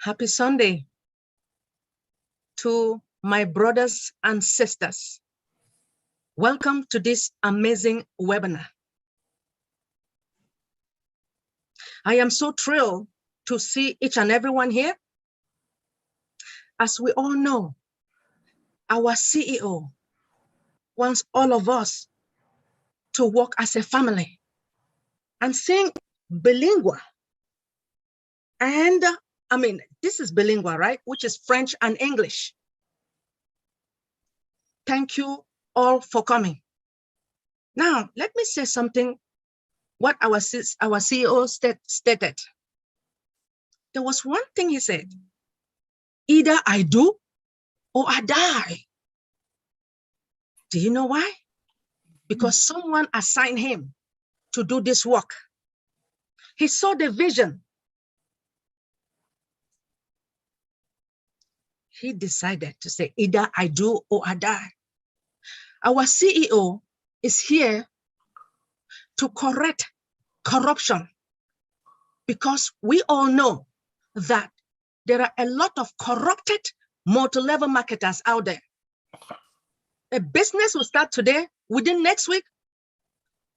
Happy Sunday to my brothers and sisters. Welcome to this amazing webinar. I am so thrilled to see each and everyone here. As we all know, our CEO wants all of us to work as a family and sing bilingual. And this is bilingual, right? Which is French and English. Thank you all for coming. Now, let me say something, what our CEO stated. There was one thing he said, either I do or I die. Do you know why? Because someone assigned him to do this work. He saw the vision. He decided to say, either I do or I die. Our CEO is here to correct corruption, because we all know that there are a lot of corrupted multi-level marketers out there. A business will start today, within next week,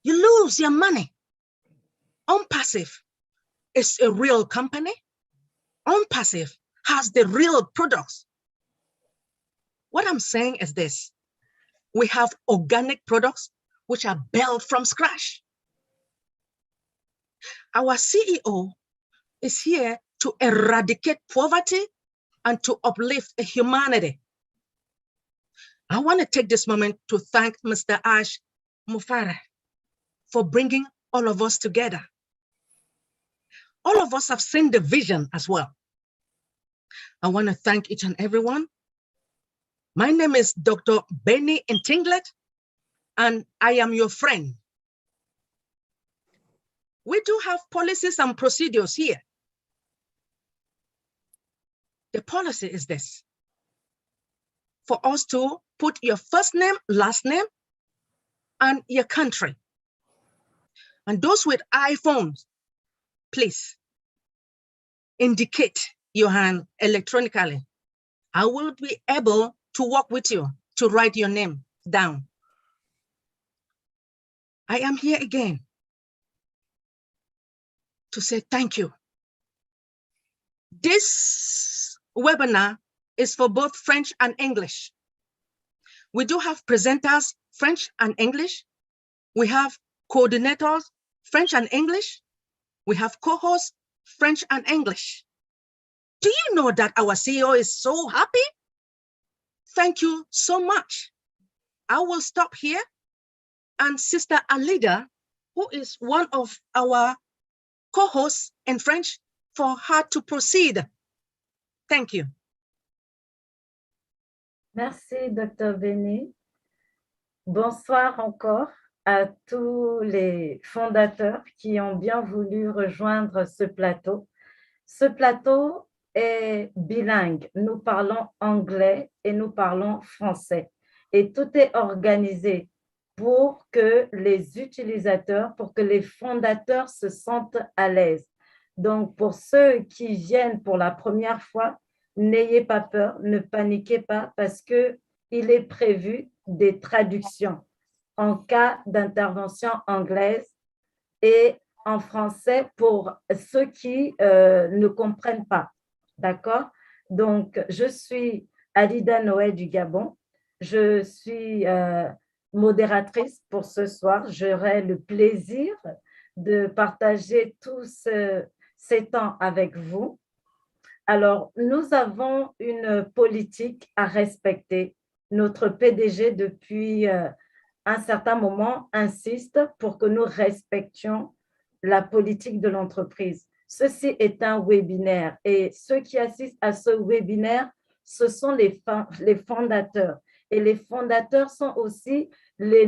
you lose your money. OnPassive is a real company. OnPassive has the real products. What I'm saying is this: we have organic products which are built from scratch. Our CEO is here to eradicate poverty and to uplift humanity. I want to take this moment to thank Mr. Ash Mufara for bringing all of us together. All of us have seen the vision as well. I want to thank each and everyone. My name is Dr. Benny Ntinglet, and I am your friend. We do have policies and procedures here. The policy is this: for us to put your first name, last name, and your country. And those with iPhones, please indicate your hand electronically. I will be able to work with you to write your name down. I am here again to say thank you. This webinar is for both French and English. We do have presenters, French and English. We have coordinators, French and English. We have co-hosts, French and English. Do you know that our CEO is so happy? Thank you so much. I will stop here, and Sister Alida, who is one of our co-hosts in French, for her to proceed. Thank you. Merci, Dr. Benny. Bonsoir encore à tous les fondateurs qui ont bien voulu rejoindre ce plateau. Ce plateau est bilingue. Nous parlons anglais et nous parlons français. Et tout est organisé pour que les utilisateurs, pour que les fondateurs se sentent à l'aise. Donc, pour ceux qui viennent pour la première fois, n'ayez pas peur, ne paniquez pas, parce qu'il est prévu des traductions en cas d'intervention anglaise et en français pour ceux qui ne comprennent pas. D'accord? Donc, je suis Alida Noé du Gabon. Je suis modératrice pour ce soir. J'aurai le plaisir de partager tout ces temps avec vous. Alors, nous avons une politique à respecter. Notre PDG, depuis un certain moment, insiste pour que nous respections la politique de l'entreprise. Ceci est un webinaire et ceux qui assistent à ce webinaire, ce sont les fondateurs. Et les fondateurs sont aussi les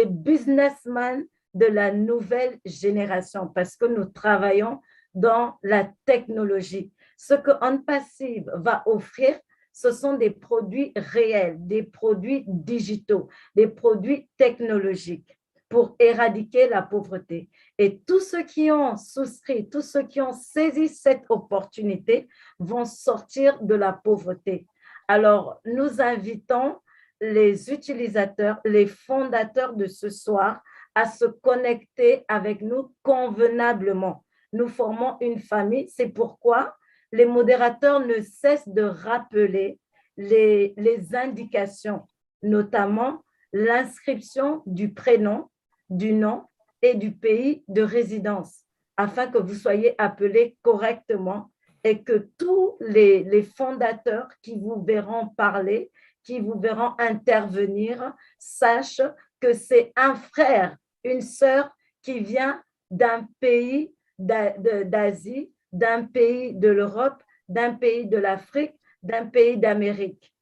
businessmen de la nouvelle génération parce que nous travaillons dans la technologie. Ce que OnPassive va offrir, ce sont des produits réels, des produits digitaux, des produits technologiques. pour éradiquer la pauvreté. Et tous ceux qui ont souscrit, tous ceux qui ont saisi cette opportunité vont sortir de la pauvreté. Alors, nous invitons les utilisateurs, les fondateurs de ce soir à se connecter avec nous convenablement. Nous formons une famille, c'est pourquoi les modérateurs ne cessent de rappeler les indications, notamment l'inscription du prénom, du nom et du pays de résidence, afin que vous soyez appelés correctement et que tous les fondateurs qui vous verront parler, qui vous verront intervenir, sachent que c'est un frère, une sœur qui vient d'un pays d'Asie, d'un pays de l'Europe, d'un pays de l'Afrique, d'un pays d'Amérique.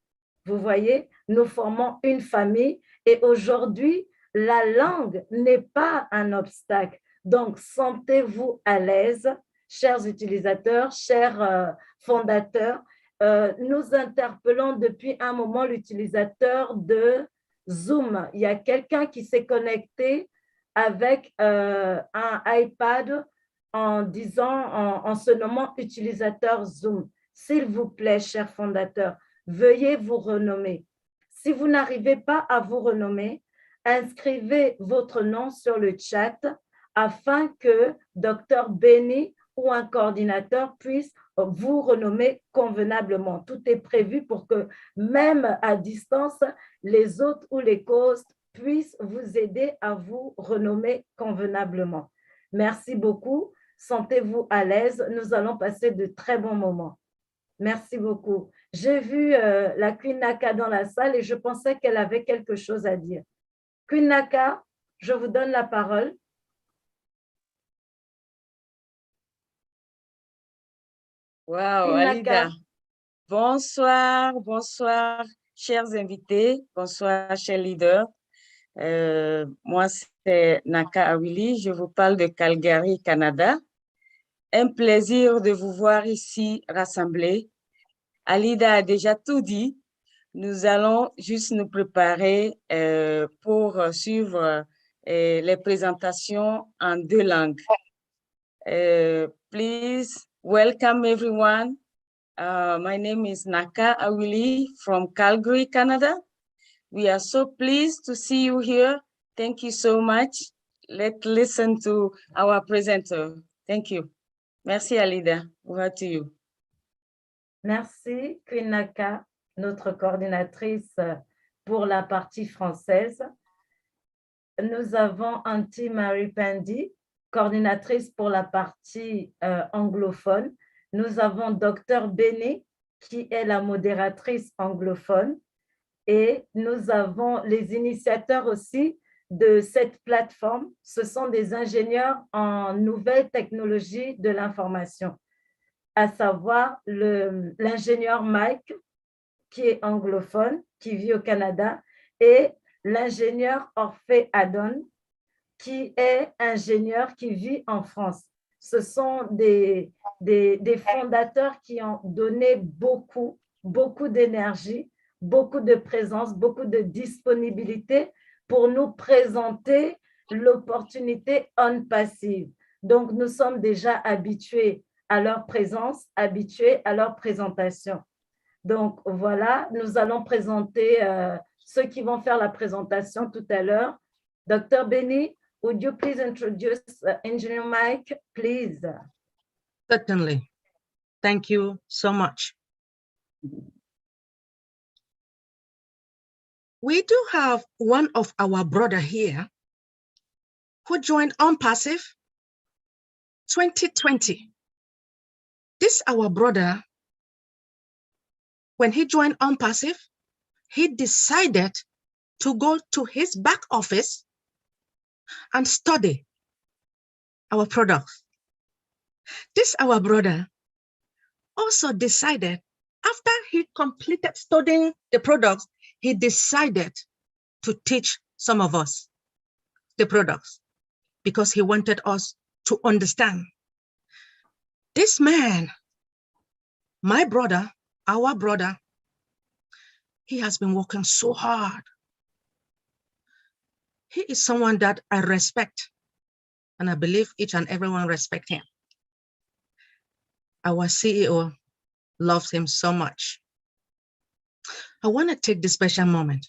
Vous voyez, nous formons une famille et aujourd'hui, la langue n'est pas un obstacle. Donc, sentez-vous à l'aise, chers utilisateurs, chers fondateurs. Nous interpellons depuis un moment l'utilisateur de Zoom. Il y a quelqu'un qui s'est connecté avec un iPad en se nommant utilisateur Zoom. S'il vous plaît, chers fondateurs, veuillez vous renommer. Si vous n'arrivez pas à vous renommer, inscrivez votre nom sur le chat afin que Dr Benny ou un coordinateur puisse vous renommer convenablement. Tout est prévu pour que même à distance, les hôtes ou les hosts puissent vous aider à vous renommer convenablement. Merci beaucoup. Sentez-vous à l'aise. Nous allons passer de très bons moments. Merci beaucoup. J'ai vu la Queen Naka dans la salle et je pensais qu'elle avait quelque chose à dire. Queen Naka, je vous donne la parole. Wow, Queen Alida. Naka. Bonsoir, bonsoir, chers invités. Bonsoir, chers leaders. Moi, c'est Naka Awili. Je vous parle de Calgary, Canada. Un plaisir de vous voir ici rassemblés. Alida a déjà tout dit. Nous allons juste nous préparer pour suivre les présentations en 2 langues. Please welcome everyone. My name is Naka Awili from Calgary, Canada. We are so pleased to see you here. Thank you so much. Let's listen to our presenter. Thank you. Merci, Alida. Over to you. Merci, Queen Naka, notre coordinatrice pour la partie française. Nous avons Auntie Mary Pandy, coordinatrice pour la partie anglophone. Nous avons Dr Benny, qui est la modératrice anglophone. Et nous avons les initiateurs aussi de cette plateforme. Ce sont des ingénieurs en nouvelles technologies de l'information, à savoir l'ingénieur Mike, qui est anglophone, qui vit au Canada, et l'ingénieur Orphée Adon, qui est ingénieur qui vit en France. Ce sont des fondateurs qui ont donné beaucoup d'énergie, beaucoup de présence, beaucoup de disponibilité pour nous présenter l'opportunité on-passive. Donc, nous sommes déjà habitués à leur présence, habitués à leur présentation. Donc, voilà, nous allons présenter ceux qui vont faire la présentation tout à l'heure. Dr. Benny, would you please introduce Engineer Mike, please? Certainly. Thank you so much. We do have one of our brother here who joined OnPassive 2020. This our brother, when he joined OnPassive, he decided to go to his back office and study our products. This our brother also decided, after he completed studying the products, he decided to teach some of us the products because he wanted us to understand. This man, my brother, our brother, he has been working so hard. He is someone that I respect, and I believe each and everyone respect him. Our CEO loves him so much. I want to take this special moment.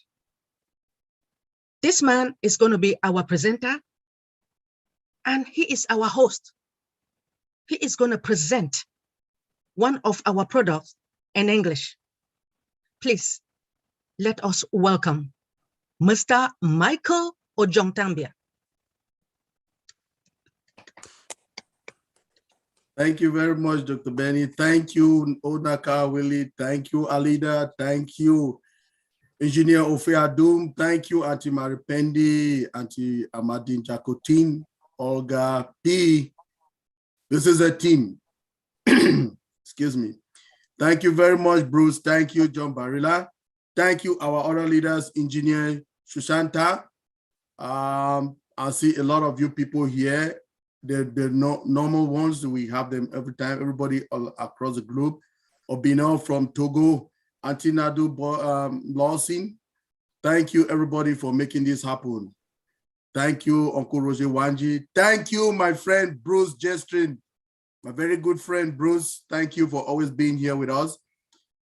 This man is going to be our presenter, and he is our host. He is going to present one of our products in English. Please, let us welcome Mr. Michael Ojong-Tambia. Thank you very much, Dr. Benny. Thank you, Odaka Willie. Thank you, Alida. Thank you, Engineer Ofe Adum. Thank you, Auntie Maripendi, Auntie Amadine Jacotin, Olga P. This is a team. Excuse me. Thank you very much, Bruce. Thank you, John Barilla. Thank you, our other leaders, Engineer Shushanta. I see a lot of you people here. The normal ones, we have them every time, everybody all across the globe. Obino from Togo, Antinadu Lawson. Thank you, everybody, for making this happen. Thank you, Uncle Roger Wanji. Thank you, my friend, Bruce Jestrin, my very good friend, Bruce. Thank you for always being here with us.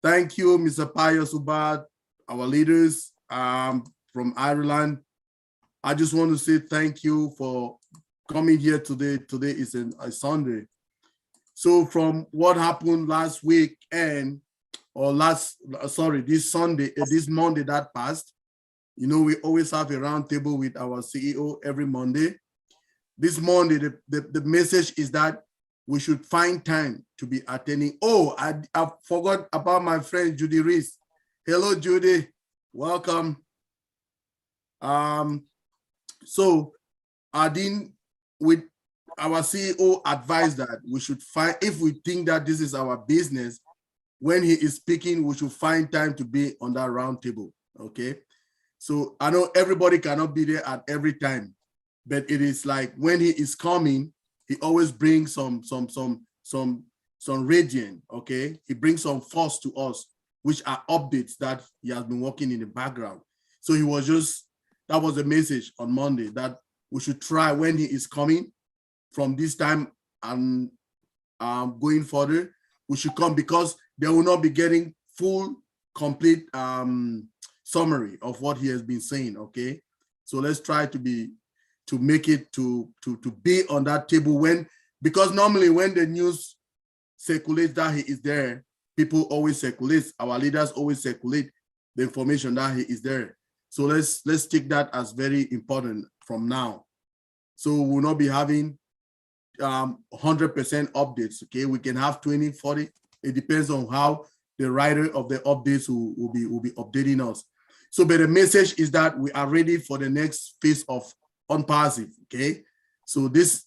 Thank you, Mr. Payo Subad, our leaders from Ireland. I just want to say thank you for coming here today. Today is a Sunday. So from what happened last week this Sunday, this Monday that passed, you know, we always have a round table with our CEO every Monday. This Monday, the message is that we should find time to be attending. Oh, I forgot about my friend, Judy Reese. Hello, Judy, welcome. So with our CEO advised that we should find, if we think that this is our business, when he is speaking, we should find time to be on that round table, okay? So I know everybody cannot be there at every time, but it is like when he is coming, he always brings some radiant, okay? He brings some force to us, which are updates that he has been working in the background. So that was the message on Monday, that we should try when he is coming from this time and going further, we should come, because they will not be getting full, complete summary of what he has been saying, okay? So let's try to make it to be on that table because normally when the news circulates that he is there, people always circulate, our leaders always circulate the information that he is there. So let's take that as very important from now. So we'll not be having 100% updates, okay? We can have 20, 40. It depends on how the writer of the updates will be updating us. So, but the message is that we are ready for the next phase of OnPassive, okay? So this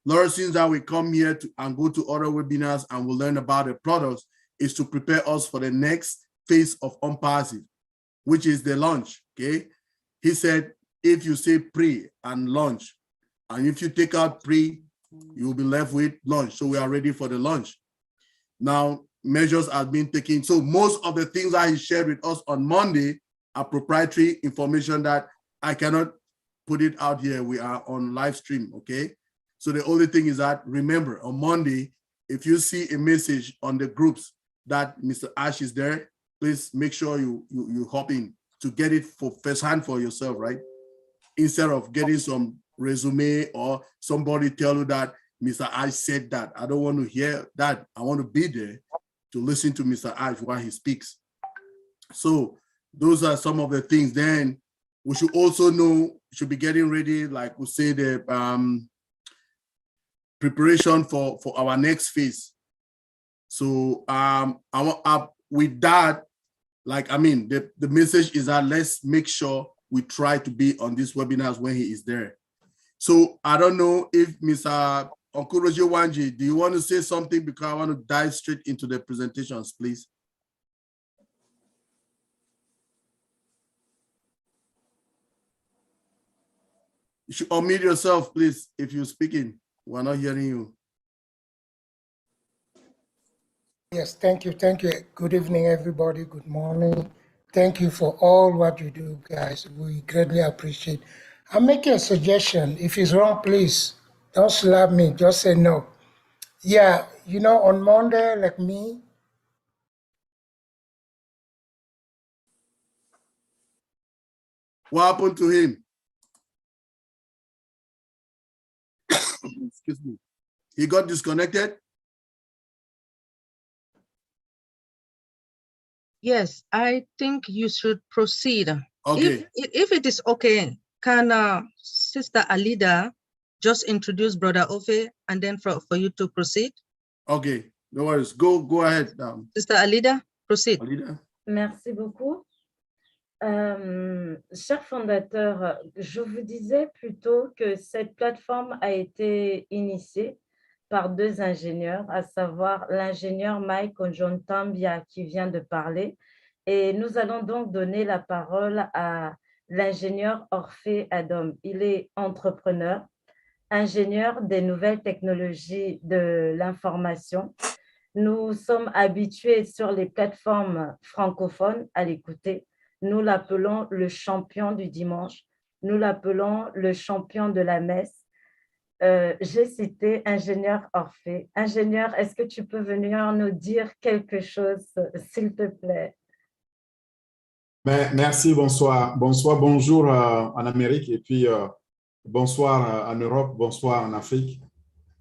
lot of things that we come here and go to other webinars and we'll learn about the products is to prepare us for the next phase of OnPassive, which is the launch, okay? He said, if you say pre and launch, and if you take out pre, you'll be left with launch. So we are ready for the launch. Now, measures are being taken. So most of the things that he shared with us on Monday are proprietary information that I cannot put it out here. We are on live stream, okay? So the only thing is that, remember, on Monday, if you see a message on the groups that Mr. Ash is there, please make sure you hop in to get it for firsthand for yourself, right? Instead of getting some resume or somebody tell you that Mr. Ash said that. I don't want to hear that. I want to be there to listen to Mr. Ash while he speaks. So those are some of the things. Then we should also know, should be getting ready, like we say, the preparation for our next phase. So with that, like, I mean, the message is that let's make sure we try to be on these webinars when he is there. So I don't know if Mr. Uncle Roger Wanji, do you want to say something? Because I want to dive straight into the presentations, please. You should unmute yourself, please, if you're speaking. We're not hearing you. Yes, thank you. Thank you. Good evening, everybody. Good morning. Thank you for all what you do, guys. We greatly appreciate. I'll make you a suggestion. If it's wrong, please don't slap me. Just say no. Yeah, you know, on Monday, like me, What happened to him? Excuse me. He got disconnected? Yes, I think you should proceed. Okay. If it is okay, can Sister Alida just introduce Brother Ofe and then for you to proceed? Okay. No worries. Go ahead. Sister Alida, proceed. Alida. Merci beaucoup. Cher fondateur, je vous disais plutôt que cette plateforme a été initiée par deux ingénieurs, à savoir l'ingénieur Mike Onjontambia qui vient de parler. Et nous allons donc donner la parole à l'ingénieur Orphée Adam. Il est entrepreneur, ingénieur des nouvelles technologies de l'information. Nous sommes habitués sur les plateformes francophones à l'écouter. Nous l'appelons le champion du dimanche. Nous l'appelons le champion de la messe. J'ai cité ingénieur Orphée. Ingénieur, est-ce que tu peux venir nous dire quelque chose, s'il te plaît? Merci, bonsoir. Bonsoir, bonjour en Amérique et puis bonsoir en Europe, bonsoir en Afrique.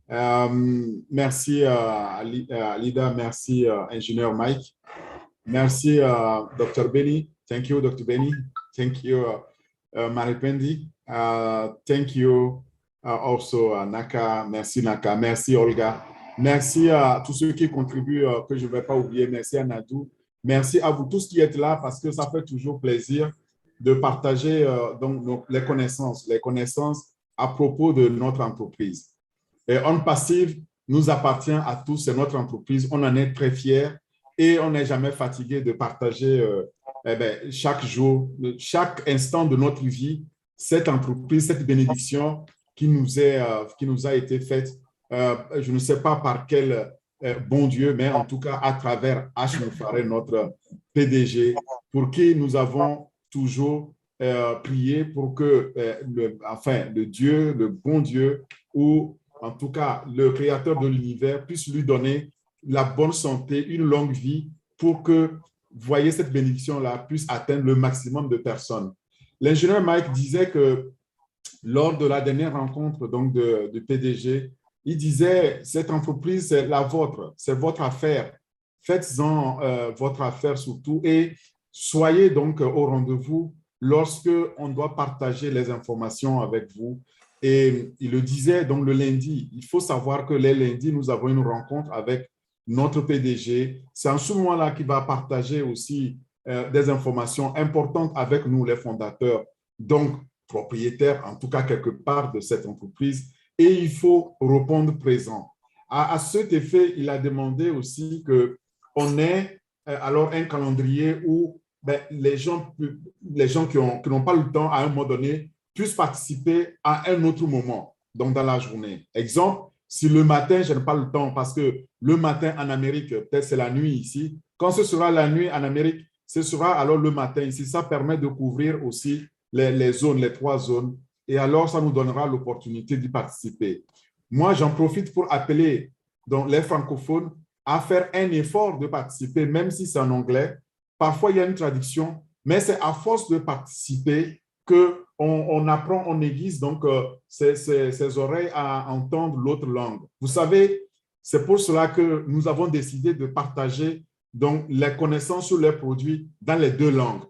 Merci Alida, merci ingénieur Mike. Merci Dr. Benny. Thank you, Dr. Benny. Thank you, Maripendi. Thank you also Naka. Merci Naka. Merci Olga. Merci à tous ceux qui contribuent, que je ne vais pas oublier. Merci à Nadou. Merci à vous tous qui êtes là parce que ça fait toujours plaisir de partager donc, les connaissances à propos de notre entreprise. Et On Passive nous appartient à tous, c'est notre entreprise, on en est très fiers et on n'est jamais fatigué de partager chaque jour, chaque instant de notre vie, cette entreprise, cette bénédiction qui nous a été faite, je ne sais pas par quel bon Dieu, mais en tout cas à travers H. Moufaré, notre PDG, pour qui nous avons toujours prié pour que le Dieu, le bon Dieu, ou en tout cas le créateur de l'univers, puisse lui donner la bonne santé, une longue vie, pour que, voyez, cette bénédiction-là puisse atteindre le maximum de personnes. L'ingénieur Mike disait que lors de la dernière rencontre donc, de PDG, il disait, cette entreprise, c'est la vôtre, c'est votre affaire. Faites-en votre affaire surtout et soyez donc au rendez-vous lorsque on doit partager les informations avec vous. Et il le disait donc le lundi. Il faut savoir que les lundis, nous avons une rencontre avec notre PDG. C'est en ce moment-là qu'il va partager aussi des informations importantes avec nous, les fondateurs, donc propriétaires, en tout cas quelque part de cette entreprise. Et il faut répondre présent. À cet effet, il a demandé aussi qu'on ait alors un calendrier où les gens qui n'ont pas le temps à un moment donné puissent participer à un autre moment, donc dans la journée. Exemple, si le matin, je n'ai pas le temps parce que le matin en Amérique, peut-être c'est la nuit ici. Quand ce sera la nuit en Amérique, ce sera alors le matin ici. Ça permet de couvrir aussi les zones, les 3 zones. Et alors, ça nous donnera l'opportunité d'y participer. Moi, j'en profite pour appeler donc, les francophones à faire un effort de participer, même si c'est en anglais. Parfois, il y a une traduction, mais c'est à force de participer qu'on apprend, on aiguise donc ses oreilles à entendre l'autre langue. Vous savez, c'est pour cela que nous avons décidé de partager donc, les connaissances sur les produits dans les 2 langues.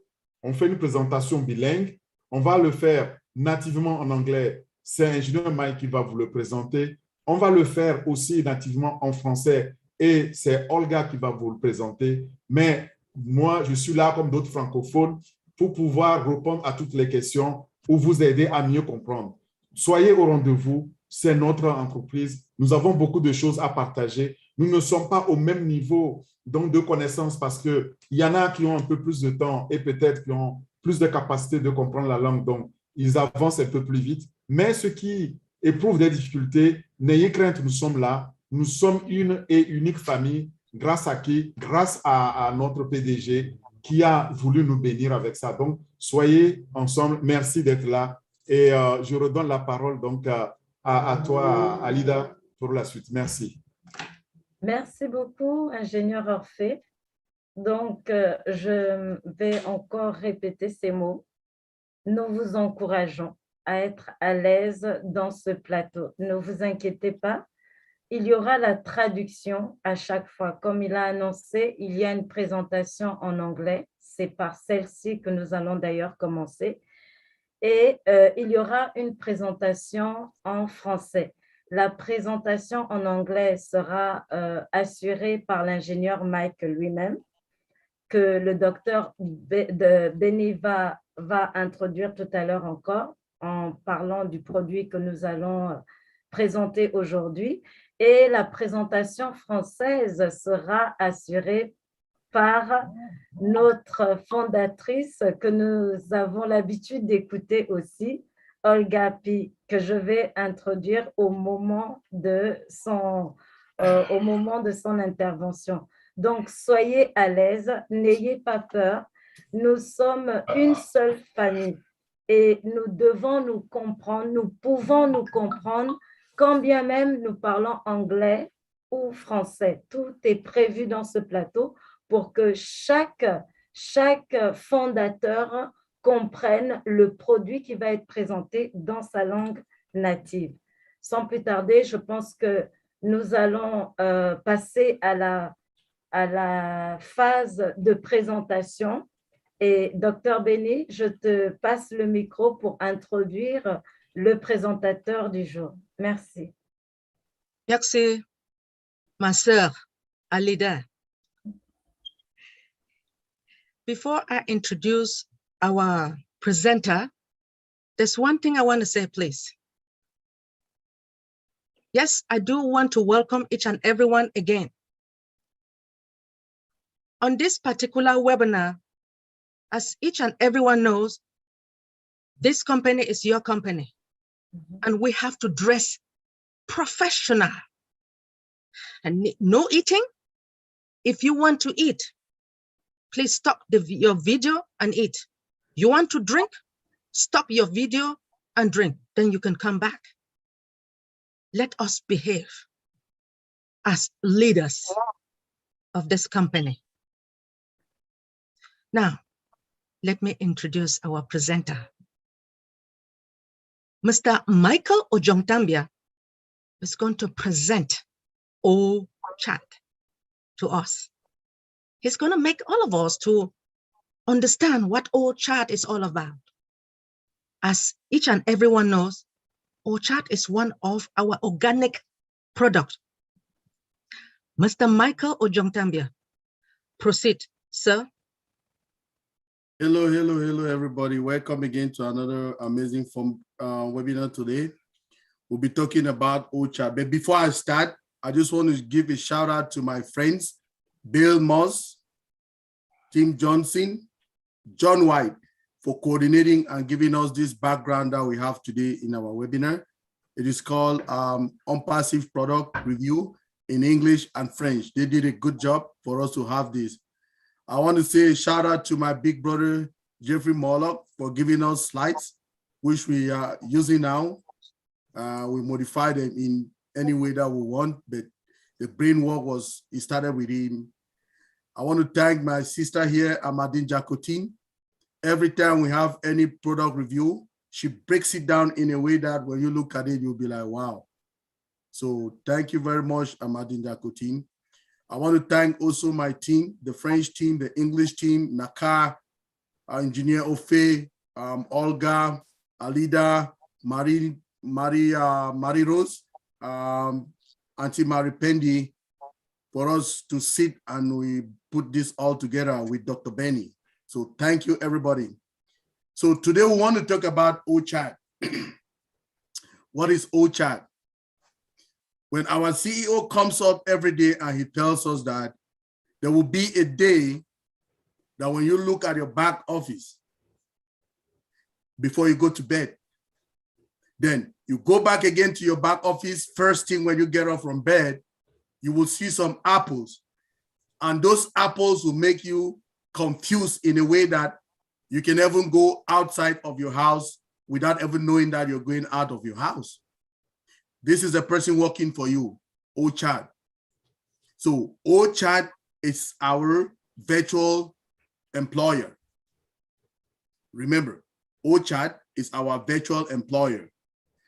On fait une présentation bilingue. On va le faire nativement en anglais. C'est ingénieur Mike qui va vous le présenter. On va le faire aussi nativement en français et c'est Olga qui va vous le présenter. Mais moi, je suis là comme d'autres francophones pour pouvoir répondre à toutes les questions ou vous aider à mieux comprendre. Soyez au rendez-vous, c'est notre entreprise. Nous avons beaucoup de choses à partager. Nous ne sommes pas au même niveau donc, de connaissances parce qu'il y en a qui ont un peu plus de temps et peut-être qui ont plus de capacité de comprendre la langue. Donc, ils avancent un peu plus vite. Mais ceux qui éprouvent des difficultés, n'ayez crainte, nous sommes là. Nous sommes une et unique famille. Grâce à qui? Grâce à notre PDG qui a voulu nous bénir avec ça. Donc, soyez ensemble. Merci d'être là. Et je redonne la parole donc à toi, Alida, pour la suite. Merci. Merci beaucoup, ingénieur Orphée. Donc, je vais encore répéter ces mots. Nous vous encourageons à être à l'aise dans ce plateau. Ne vous inquiétez pas, il y aura la traduction à chaque fois. Comme il a annoncé, il y a une présentation en anglais. C'est par celle-ci que nous allons d'ailleurs commencer. Et il y aura une présentation en français. La présentation en anglais sera assurée par l'ingénieur Mike lui-même, que le docteur Benny va introduire tout à l'heure encore en parlant du produit que nous allons présenter aujourd'hui. Et la présentation française sera assurée par notre fondatrice que nous avons l'habitude d'écouter aussi, Olga Pi, que je vais introduire au moment de son intervention. Donc, soyez à l'aise, n'ayez pas peur. Nous sommes une seule famille et nous devons nous comprendre, nous pouvons nous comprendre, quand bien même nous parlons anglais ou français. Tout est prévu dans ce plateau pour que chaque fondateur comprenne le produit qui va être présenté dans sa langue native. Sans plus tarder, je pense que nous allons passer à la phase de présentation. Et Dr. Benny, je te passe le micro pour introduire le présentateur du jour. Merci. Merci, ma sœur, Alida. Before I introduce our presenter, there's one thing I want to say, please. Yes, I do want to welcome each and everyone again. On this particular webinar, as each and everyone knows, this company is your company, and we have to dress professional. And no eating. If you want to eat, please stop your video and eat. You want to drink? Stop your video and drink. Then you can come back. Let us behave as leaders of this company. Now, let me introduce our presenter. Mr. Michael Ojongtambia is going to present OChat to us. He's going to make all of us to understand what OChat is all about. As each and everyone knows, OChat is one of our organic products. Mr. Michael Ojongtambia, proceed, sir. Hello, everybody. Welcome again to another amazing webinar today. We'll be talking about OChat. But before I start, I just want to give a shout out to my friends, Bill Moss, Tim Johnson, John White, for coordinating and giving us this background that we have today in our webinar. It is called Unpassive Product Review in English and French. They did a good job for us to have this. I want to say a shout out to my big brother, Jeffrey Morlock, for giving us slides, which we are using now. We modify them in any way that we want, but the brain work it started with him. I want to thank my sister here, Amadine Jacotin. Every time we have any product review, she breaks it down in a way that when you look at it, you'll be like, wow. So thank you very much, Amadine Jacotin. I want to thank also my team, the French team, the English team, Naka, Engineer Ofe, Olga, Alida, Marie Rose, Auntie Marie Pendi, for us to sit and we put this all together with Dr. Benny. So thank you, everybody. So today we want to talk about OChat. What is OChat? When our CEO comes up every day and he tells us that there will be a day that when you look at your back office before you go to bed, then you go back again to your back office, first thing when you get up from bed, you will see some apples. And those apples will make you confused in a way that you can even go outside of your house without ever knowing that you're going out of your house. This is a person working for you, OChat. So OChat is our virtual employer. Remember, OChat is our virtual employer.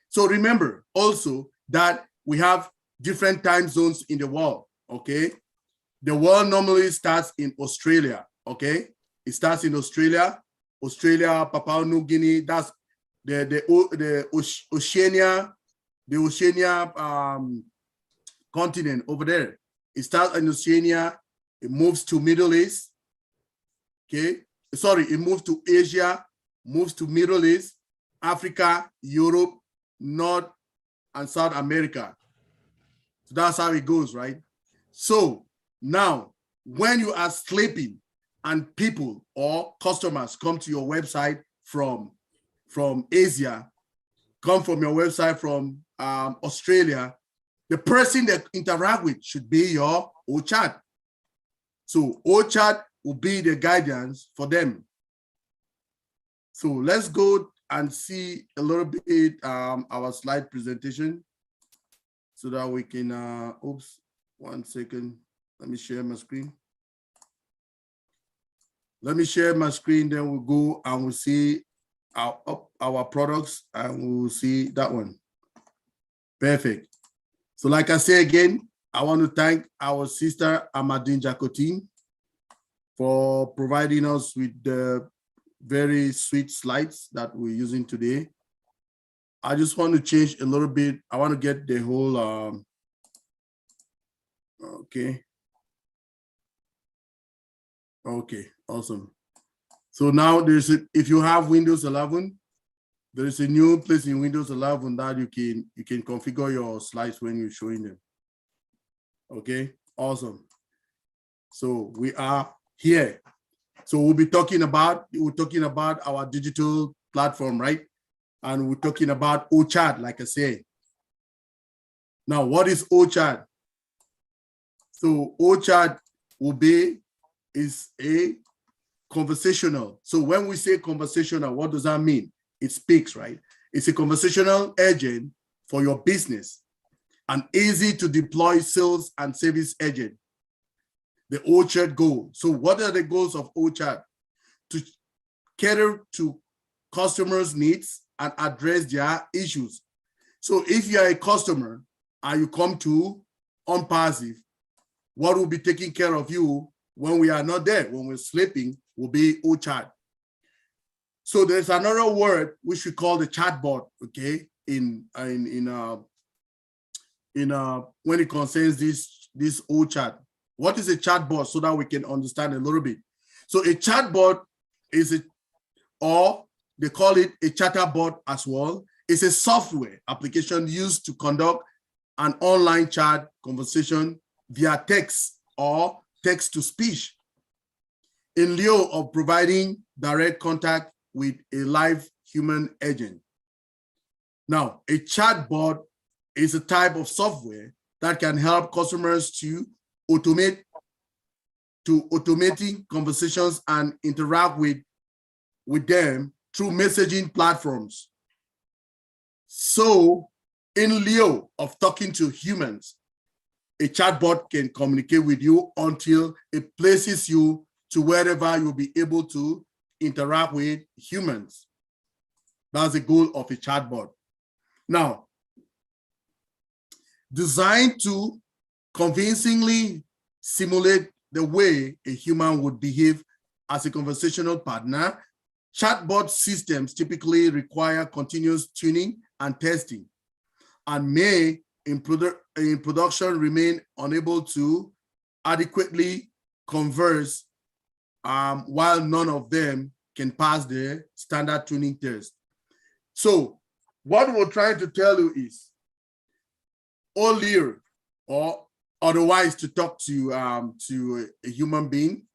So remember also that we have different time zones in the world, okay? The world normally starts in Australia, okay? It starts in Australia, Papua New Guinea, that's the Oceania continent over there. It starts in Oceania, it moves to Middle East, okay? Sorry, it moves to Asia, moves to Middle East, Africa, Europe, North and South America. So that's how it goes, right? So now, when you are sleeping and people or customers come to your website from Asia, come from your website from Australia, the person that interact with should be your OChat. So OChat will be the guidance for them. So let's go and see a little bit our slide presentation so that we can, oops, 1 second. Let me share my screen. Let me share my screen, then we'll go and we'll see our products and we'll see that one. Perfect. So like I say again, I want to thank our sister Amadine Jacotin for providing us with the very sweet slides that we're using today. I just want to change a little bit. I want to get the whole, okay. Okay, awesome. So now there's if you have Windows 11, there is a new place in Windows 11 that you can configure your slides when you're showing them. Okay, awesome. So we are here. So we're talking about our digital platform, right? And we're talking about OChat, like I say. Now, what is OChat? So OChat is a conversational. So when we say conversational, what does that mean? It speaks, right? It's a conversational agent for your business, an easy to deploy sales and service agent. The OChat goal. So what are the goals of OChat? To cater to customers' needs and address their issues. So if you are a customer and you come to OnPassive, what will be taking care of you when we are not there, when we're sleeping, will be OChat. So there's another word which we call the chatbot, okay? When it concerns this OChat. What is a chatbot so that we can understand a little bit? So a chatbot or they call it a chatterbot as well. It's a software application used to conduct an online chat conversation via text or text to speech in lieu of providing direct contact with a live human agent. Now, a chatbot is a type of software that can help customers to automating conversations and interact with them through messaging platforms. So in lieu of talking to humans, a chatbot can communicate with you until it places you to wherever you'll be able to interact with humans. That's the goal of a chatbot. Now, designed to convincingly simulate the way a human would behave as a conversational partner, chatbot systems typically require continuous tuning and testing and may, in production, remain unable to adequately converse while none of them can pass the standard tuning test. So what we're trying to tell you is, earlier or otherwise to talk to a human being,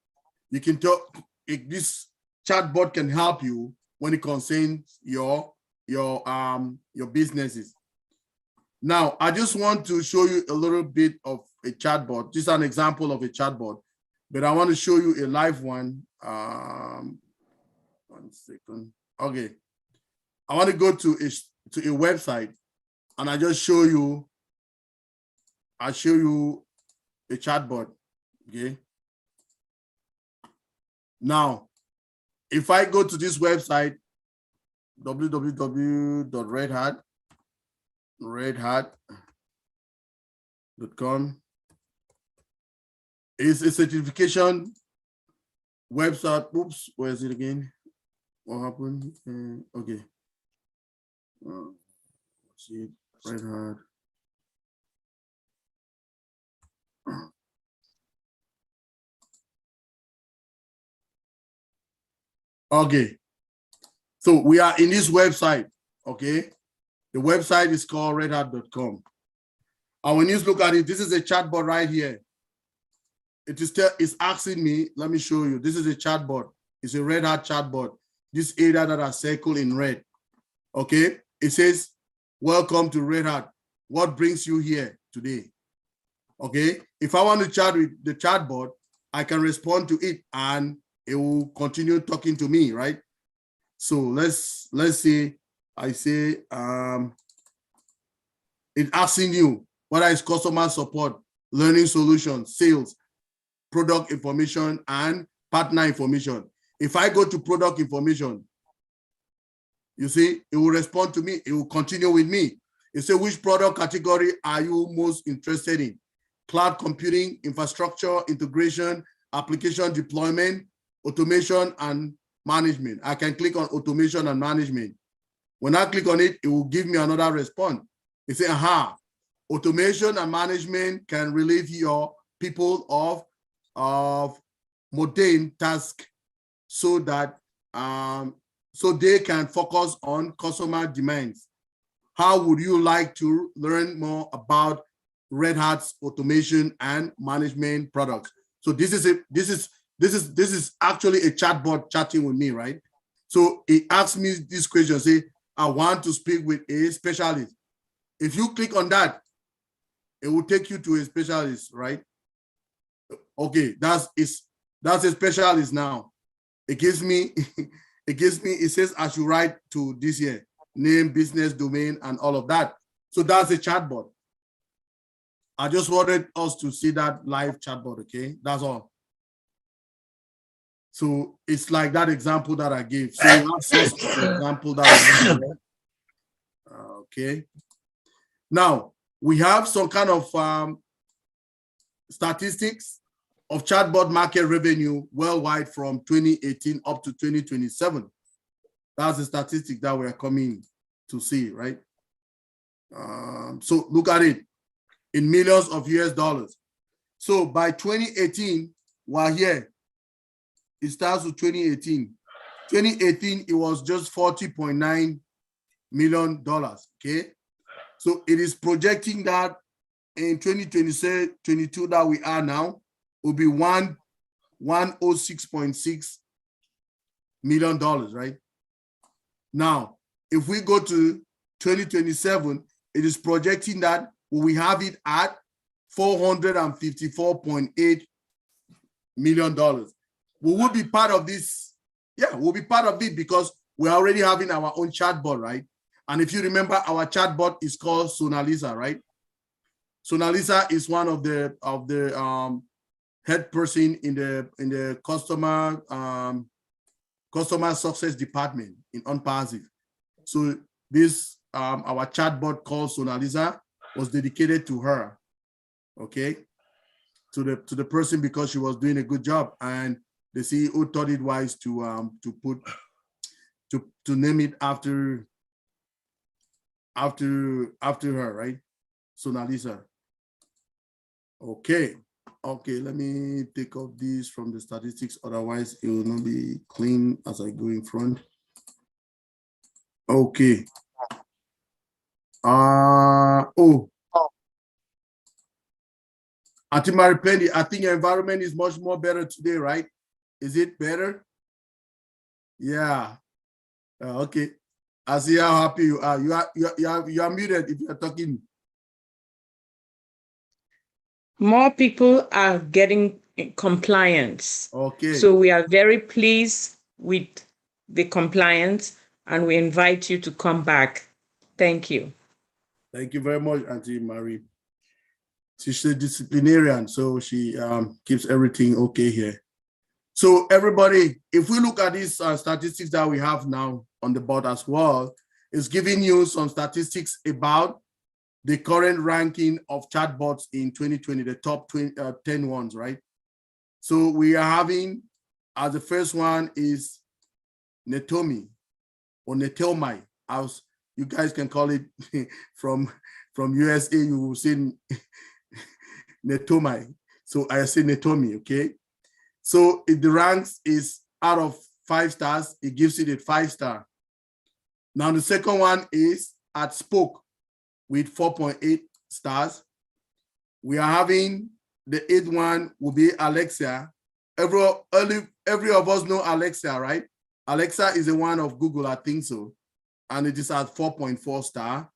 you can talk. This chatbot can help you when it concerns your businesses. Now, I just want to show you a little bit of a chatbot. Just an example of a chatbot, but I want to show you a live one. 1 second. Okay. I want to go to a website and I just show you. I'll show you a chatbot. Okay. Now, if I go to this website, www.redhat.com, it's a certification website. Oops, where is it again? What happened? Okay. See, Red Hat. Okay. So we are in this website. Okay. The website is called redhat.com. And when you look at it, this is a chatbot right here. It's asking me, let me show you. This is a chatbot. It's a Red Hat chatbot. This area that are circled in red. Okay. It says, welcome to Red Hat. What brings you here today? Okay. If I want to chat with the chatbot, I can respond to it and it will continue talking to me, right? So let's say I say it's asking you whether it's customer support, learning solutions, sales, product information, and partner information. If I go to product information, you see, it will respond to me. It will continue with me. It says, which product category are you most interested in? Cloud computing, infrastructure, integration, application deployment, automation, and management. I can click on automation and management. When I click on it, it will give me another response. It says, automation and management can relieve your people of mundane tasks so that so they can focus on customer demands. How would you like to learn more about Red Hat's automation and management products? So this is actually a chatbot chatting with me, right? So it asks me this question, say, I want to speak with a specialist. If you click on that, it will take you to a specialist, right? Okay, that's a specialist now. It gives me, it says I should write to this here, name, business, domain, and all of that. So that's a chatbot. I just wanted us to see that live chatbot, okay? That's all. So it's like that example that I gave. So you have some example that okay. Now we have some kind of statistics of chatbot market revenue worldwide from 2018 up to 2027. That's the statistic that we are coming to see, right? So look at it in millions of US dollars. So by 2018, we're here. It starts with 2018. 2018, it was just $40.9 million, okay? So it is projecting that in 2022 that we are now, will be $106.6 million, right? Now, if we go to 2027, it is projecting that we have it at $454.8 million. We will be part of this. Yeah, we'll be part of it because we're already having our own chatbot, right? And if you remember, our chatbot is called Sonalisa, right? Sonalisa is one of the head person in the customer success department in OnPassive. So this our chatbot called Sonalisa was dedicated to her, okay, to the person because she was doing a good job, and the CEO thought it wise to name it after her, right? Sonalisa. Okay, let me take off this from the statistics, otherwise it will not be clean as I go in front. Okay. Auntie Maripendi, I think your environment is much more better today, right? Is it better? Yeah. Okay. I see how happy you are. You are muted if you are talking. More people are getting compliance. Okay. So we are very pleased with the compliance, and we invite you to come back. Thank you. Thank you very much, Auntie Marie. She's a disciplinarian, so she keeps everything okay here. So everybody, if we look at these statistics that we have now on the board as well, it's giving you some statistics about the current ranking of chatbots in 2020, the top 10 ones, right? So we are having, as the first one is Netomi or Netelmi, as you guys can call it from USA, you will say Netomi. So I say Netomi, okay? So if the ranks is out of 5 stars, it gives it a 5-star. Now the second one is at Spoke with 4.8 stars. We are having the 8th one will be Alexa. Every of us know Alexa, right? Alexa is the one of Google, I think so. And it is at 4.4 star.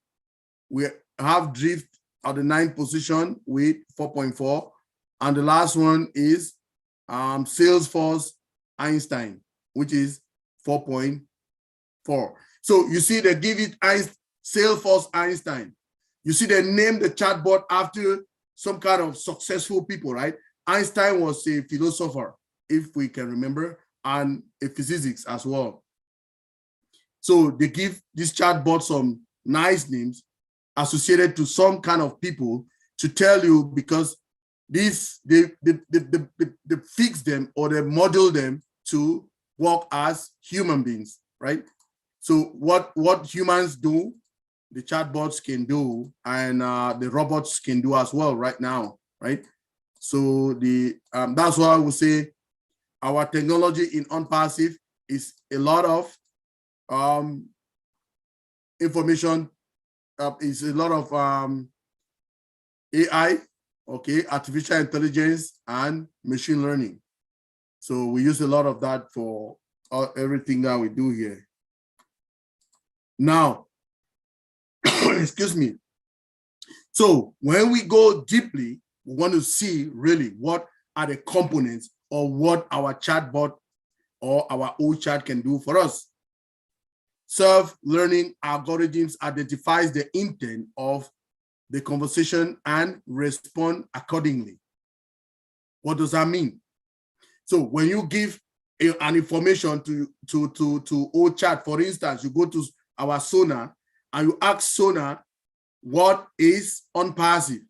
We have Drift at the 9th position with 4.4. And the last one is Salesforce Einstein, which is 4.4. So you see they give it Salesforce Einstein. You see they name the chatbot after some kind of successful people, right? Einstein was a philosopher, if we can remember, and a physicist as well. So they give this chatbot some nice names associated to some kind of people to tell you, because this they fix them or they model them to work as human beings, right? So what humans do, the chatbots can do, and the robots can do as well right now, right? So the that's why I would say our technology in OnPassive is a lot of information, is a lot of AI, okay, artificial intelligence and machine learning. So we use a lot of that for everything that we do here. Now, excuse me. So when we go deeply, we want to see really what are the components or what our chatbot or our OChat can do for us. Self-learning algorithms identifies the intent of the conversation and respond accordingly. What does that mean? So when you give an information to OChat, for instance, you go to our Sonar and you ask Sonar what is OnPassive.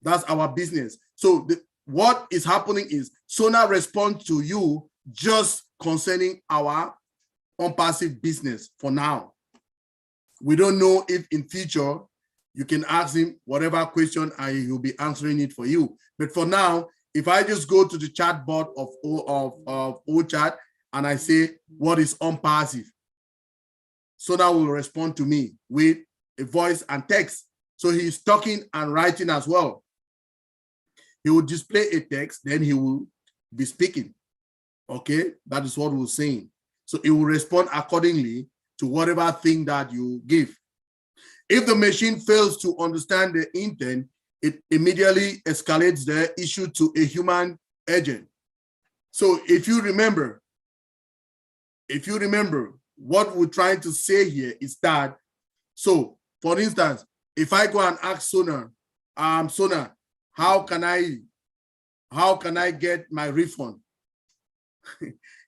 That's our business. So what is happening is Sonar responds to you just concerning our OnPassive business for now. We don't know if in future you can ask him whatever question and he'll be answering it for you. But for now, if I just go to the chatbot of OChat and I say, what is OnPassive? Sonar will respond to me with a voice and text. So he's talking and writing as well. He will display a text, then he will be speaking. Okay, that is what we're saying. So it will respond accordingly to whatever thing that you give. If the machine fails to understand the intent, it immediately escalates the issue to a human agent. So if you remember, what we're trying to say here is that, so for instance, if I go and ask Sonar, Sonar, how can I get my refund?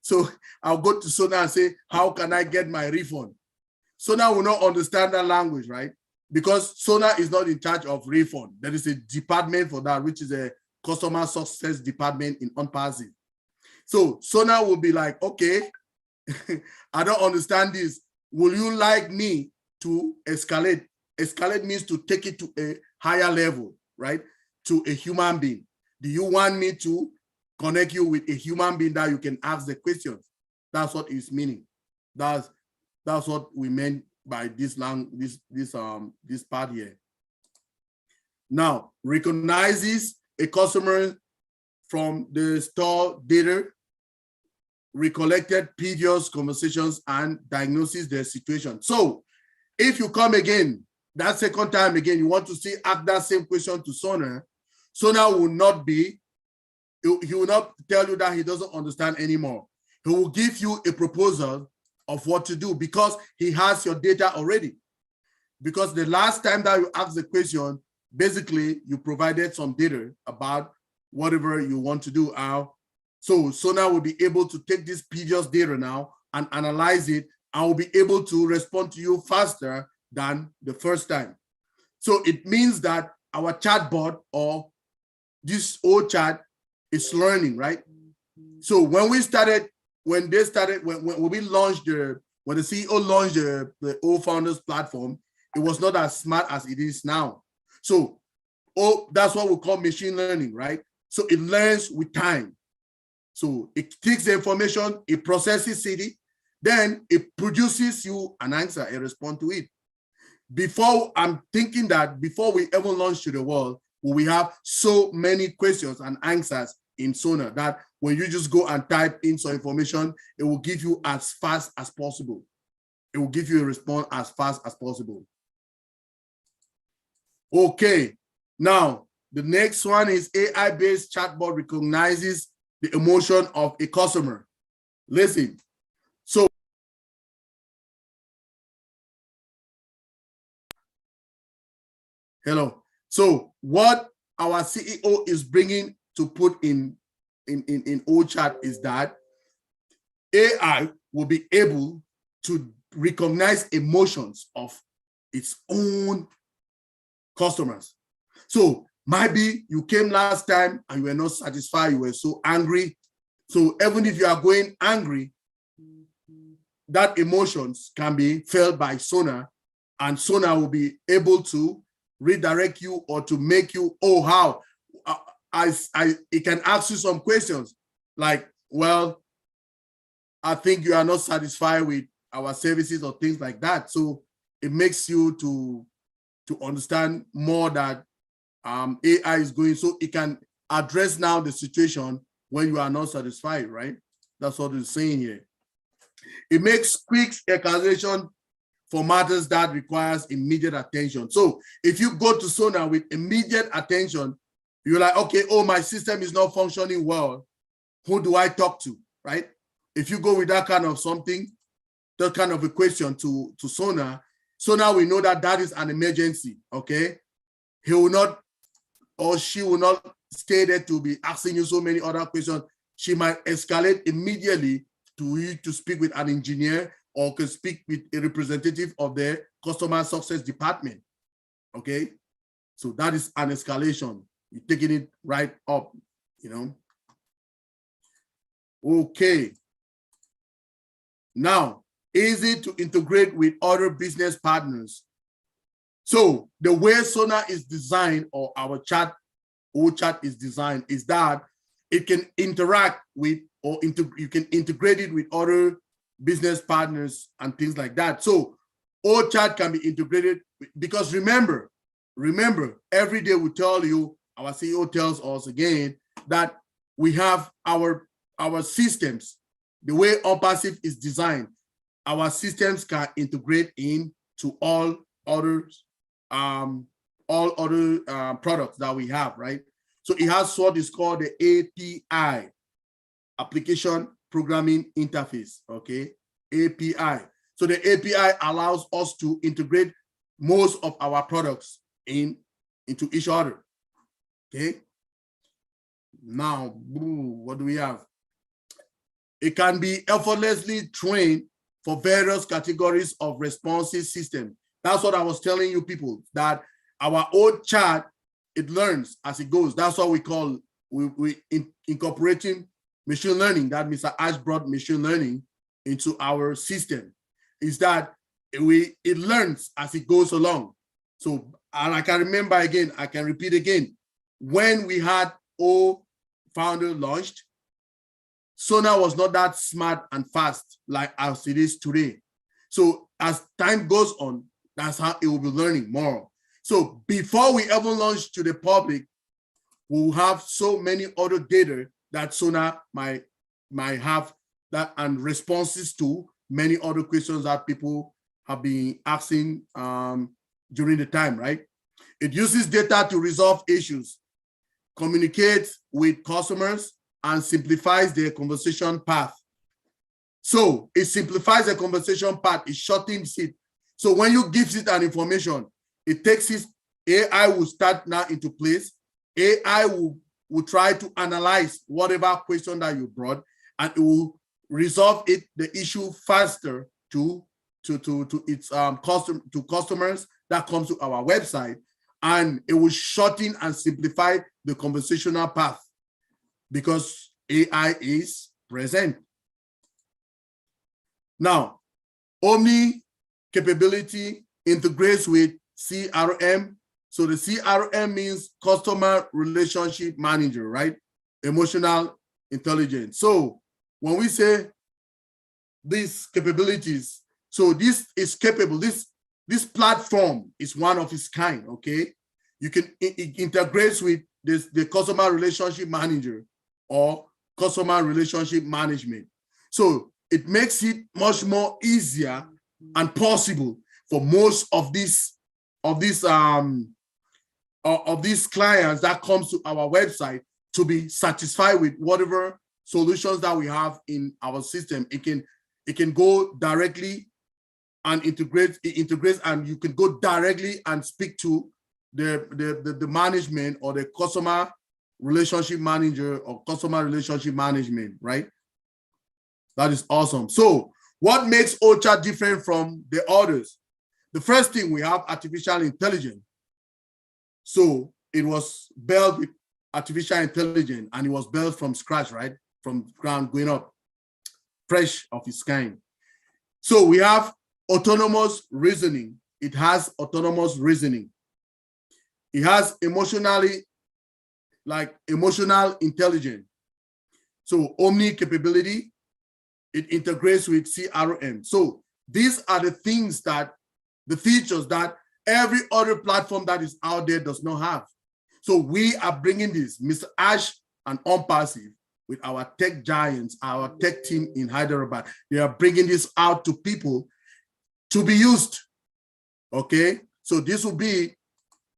So I'll go to Sonar and say, how can I get my refund? Sonar will not understand that language, right? Because Sonar is not in charge of refund. There is a department for that, which is a customer success department in OnPassive. So Sonar will be like, okay, I don't understand this. Will you like me to escalate? Escalate means to take it to a higher level, right? To a human being. Do you want me to connect you with a human being that you can ask the questions? That's what it's meaning. That's what we meant by this part here. Now, recognizes a customer from the store data, recollected previous conversations, and diagnoses their situation. So if you come again, that second time again, you want to ask that same question to Sonar, Sonar will not be, he will not tell you that he doesn't understand anymore. He will give you a proposal of what to do because he has your data already. Because the last time that you asked the question, basically you provided some data about whatever you want to do. So Sonar will be able to take this previous data now and analyze it and will be able to respond to you faster than the first time. So it means that our chatbot or this old chat is learning, right? So when we started, when we launched when the CEO launched the O Founders platform, it was not as smart as it is now. So that's what we call machine learning, right? So it learns with time. So it takes the information, it processes it, then it produces you an answer, a response to it. Before, I'm thinking that before we ever launch to the world, we have so many questions and answers in Sonar that when you just go and type in some information, it will give you as fast as possible. It will give you a response as fast as possible. Okay, now the next one is AI-based chatbot recognizes the emotion of a customer. Listen, so hello. So what our CEO is bringing to put in OChat is that AI will be able to recognize emotions of its own customers. So maybe you came last time and you were not satisfied, you were so angry. So even if you are going angry, that emotions can be felt by Sonar, and Sonar will be able to redirect you or to make you, oh, how? It can ask you some questions like, well, I think you are not satisfied with our services or things like that. So it makes you to understand more that AI is going, so it can address now the situation when you are not satisfied, right? That's what it's saying here. It makes quick escalation for matters that requires immediate attention. So if you go to Sonar with immediate attention, you're like, okay, oh, my system is not functioning well. Who do I talk to, right? If you go with that kind of something, that kind of a question to Sonar, Sonar we know that that is an emergency, okay? He will not, or she will not stay there to be asking you so many other questions. She might escalate immediately to you to speak with an engineer or can speak with a representative of the customer success department, okay? So that is an escalation. You're taking it right up, you know? Okay. Now, easy to integrate with other business partners. So the way Sonar is designed, or our chat, OChat is designed, is that it can interact with, or you can integrate it with other business partners and things like that. So OChat can be integrated because remember, every day we tell you, our CEO tells us again that we have our systems. The way OnPassive is designed, our systems can integrate into all other products that we have, right? So it has what is called the API, Application Programming Interface, okay? API. So the API allows us to integrate most of our products into each other, okay? Now, what do we have? It can be effortlessly trained for various categories of responses system. That's what I was telling you people, that our old chat, it learns as it goes. That's what we call, incorporating machine learning, that Mr. Ash brought machine learning into our system, is that it learns as it goes along. So, and I can remember again, I can repeat again, when we had O Founder launched, Sonar was not that smart and fast like as it is today. So as time goes on, that's how it will be learning more. So before we ever launch to the public, we'll have so many other data that Sonar might have that, and responses to many other questions that people have been asking during the time, right? It uses data to resolve issues, communicates with customers, and simplifies their conversation path. So it simplifies the conversation part, it shortens it. So when you give it an information, it takes it, AI will start now into place. AI will try to analyze whatever question that you brought, and it will resolve the issue faster to its customers that comes to our website, and it will shorten and simplify the conversational path because AI is present. Now, Omni capability integrates with CRM. So the CRM means customer relationship manager, right? Emotional intelligence. So when we say these capabilities, so this is capable, this platform is one of its kind, okay? You can integrate with the customer relationship manager or customer relationship management. So it makes it much more easier and possible for most of these clients that comes to our website to be satisfied with whatever solutions that we have in our system. It can go directly and integrates, and you can go directly and speak to the management or the customer relationship manager or customer relationship management, right? That is awesome. So what makes OCHA different from the others? The first thing, we have artificial intelligence. So it was built with artificial intelligence, and it was built from scratch, right? From ground going up, fresh of its kind. So we have autonomous reasoning. It has autonomous reasoning. It has emotional intelligence. So Omni capability, it integrates with CRM. So these are the things that, the features that every other platform that is out there does not have. So we are bringing this, Mr. Ash and OnPassive, with our tech giants, our tech team in Hyderabad. They are bringing this out to people to be used, okay? So this will be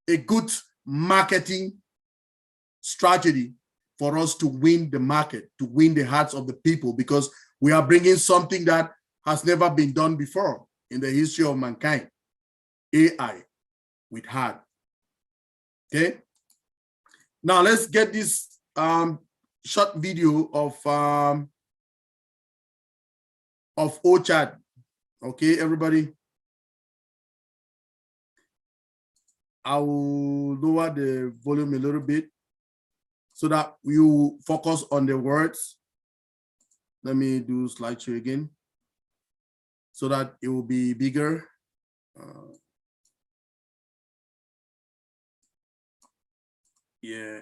a good marketing strategy for us to win the market, to win the hearts of the people, because we are bringing something that has never been done before in the history of mankind, AI with heart, okay? Now let's get this short video of OCHA, okay, everybody? I will lower the volume a little bit so that you focus on the words. Let me do slideshow again so that it will be bigger. Yeah.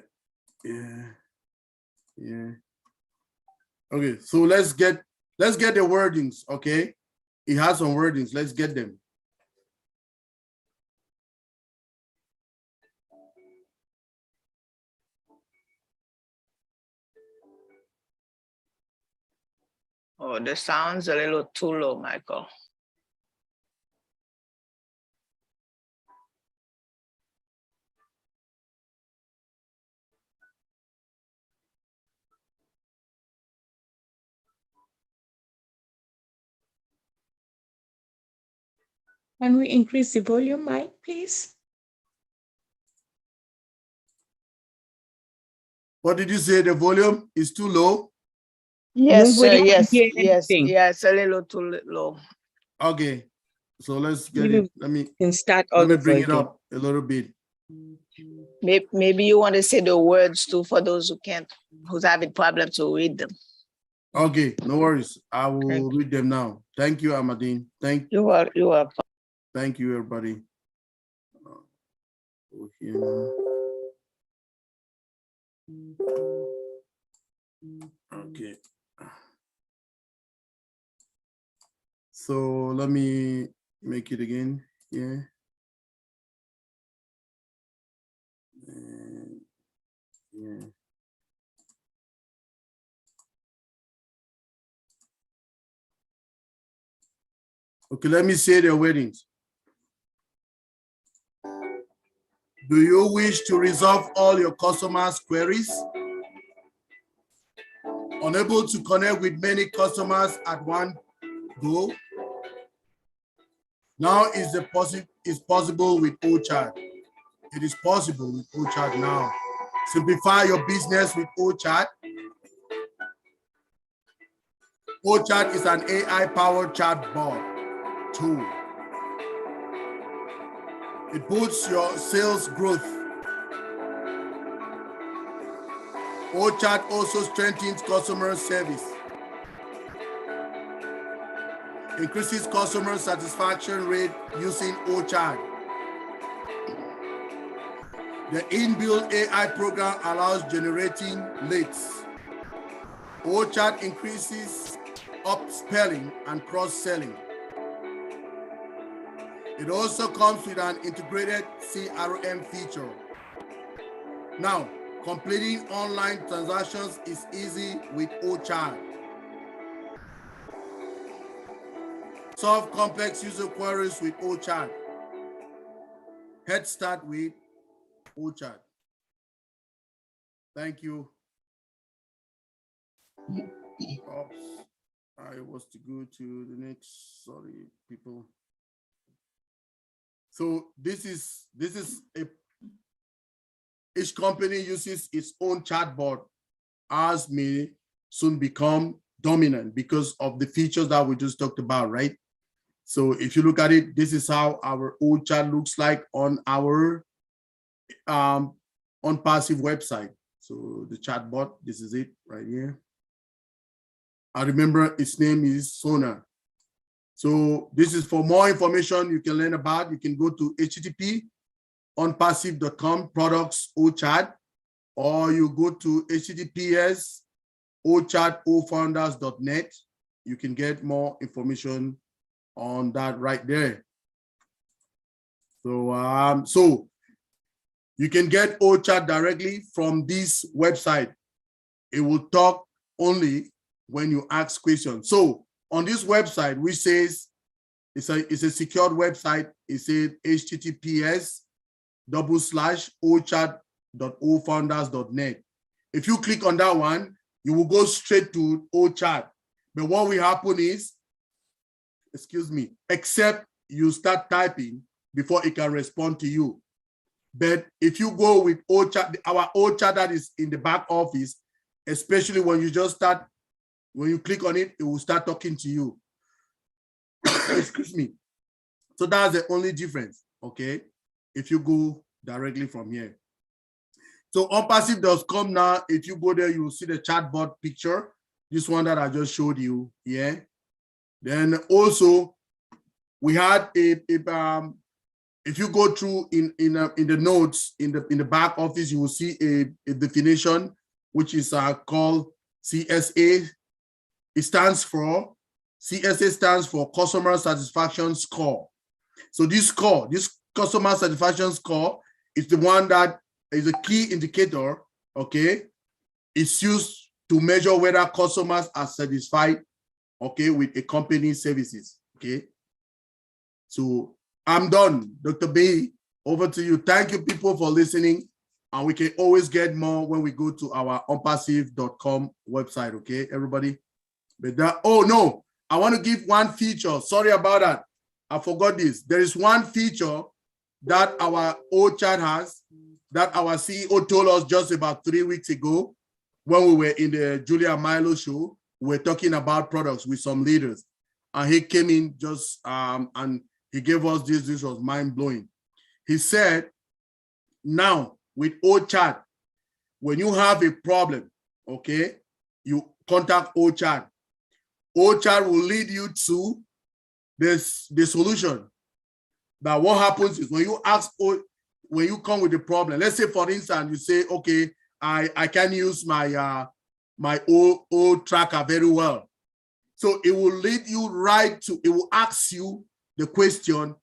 Okay, so let's get the wordings, okay? It has some wordings, let's get them. Oh, the sound's a little too low, Michael. Can we increase the volume, Mike, please? What did you say? The volume is too low? Yes, sir. Nobody can Yes, hear yes, anything. yes, a little too low. Okay, so let's get Maybe it. Let me start all bring it again. up a little bit. Maybe you want to say the words too for those who's having problems to read them. Okay, no worries. I will read them now. Thank you, Ahmadine. Thank you. Are. Thank you, everybody. Okay. So let me make it again. Yeah. Yeah. Okay, let me say the wordings. Do you wish to resolve all your customers' queries? Unable to connect with many customers at one go. Now is possible with OChat. It is possible with OChat now. Simplify your business with OChat. OChat is an AI-powered chatbot tool. It boosts your sales growth. OChat also strengthens customer service, increases customer satisfaction rate using OChat. The inbuilt AI program allows generating leads. OChat increases upselling and cross-selling. It also comes with an integrated CRM feature. Now, completing online transactions is easy with OChat. Solve complex user queries with OChat. Head start with OChat. Thank you. Oops. I was to go to the next, sorry, people. So this is each company uses its own chatbot. Ours may soon become dominant because of the features that we just talked about, right? So if you look at it, this is how our OChat looks like on our OnPassive website. So the chatbot, this is it right here. I remember its name is Sona. So this is for more information you can learn about. You can go to http://onpassive.com products OChat, or you go to https://ochat-ofounders.net. You can get more information on that right there. So, so you can get OChat directly from this website. It will talk only when you ask questions. So on this website, which says it's a secured website, it says https://ochat.ofounders.net. If you click on that one, you will go straight to OChat. But what will happen is, excuse me, except you start typing before it can respond to you. But if you go with OChat, our OChat that is in the back office, especially when you just start, when you click on it, it will start talking to you. Excuse me. So that's the only difference, okay? If you go directly from here. So onpassive.com now, if you go there, you will see the chatbot picture. This one that I just showed you, yeah. Then also, we had if you go through in the notes in the back office, you will see a definition which is called CSA. CSA stands for Customer Satisfaction Score. So this score, this Customer Satisfaction Score, is the one that is a key indicator, okay? It's used to measure whether customers are satisfied, okay, with a company's services, okay? So I'm done. Dr. B, over to you. Thank you, people, for listening. And we can always get more when we go to our onpassive.com website, okay, everybody? But that, oh no, I want to give one feature. Sorry about that. I forgot this. There is one feature that our OChat has that our CEO told us just about 3 weeks ago when we were in the Julia Milo show. We were talking about products with some leaders. And he came in just, and he gave us this. This was mind-blowing. He said, now with OChat, when you have a problem, okay, you contact OChat. OChat will lead you to the solution. But what happens is when you ask, when you come with the problem, let's say for instance, you say, okay, I can use my my old tracker very well. So it will lead you right to, it will ask you the question.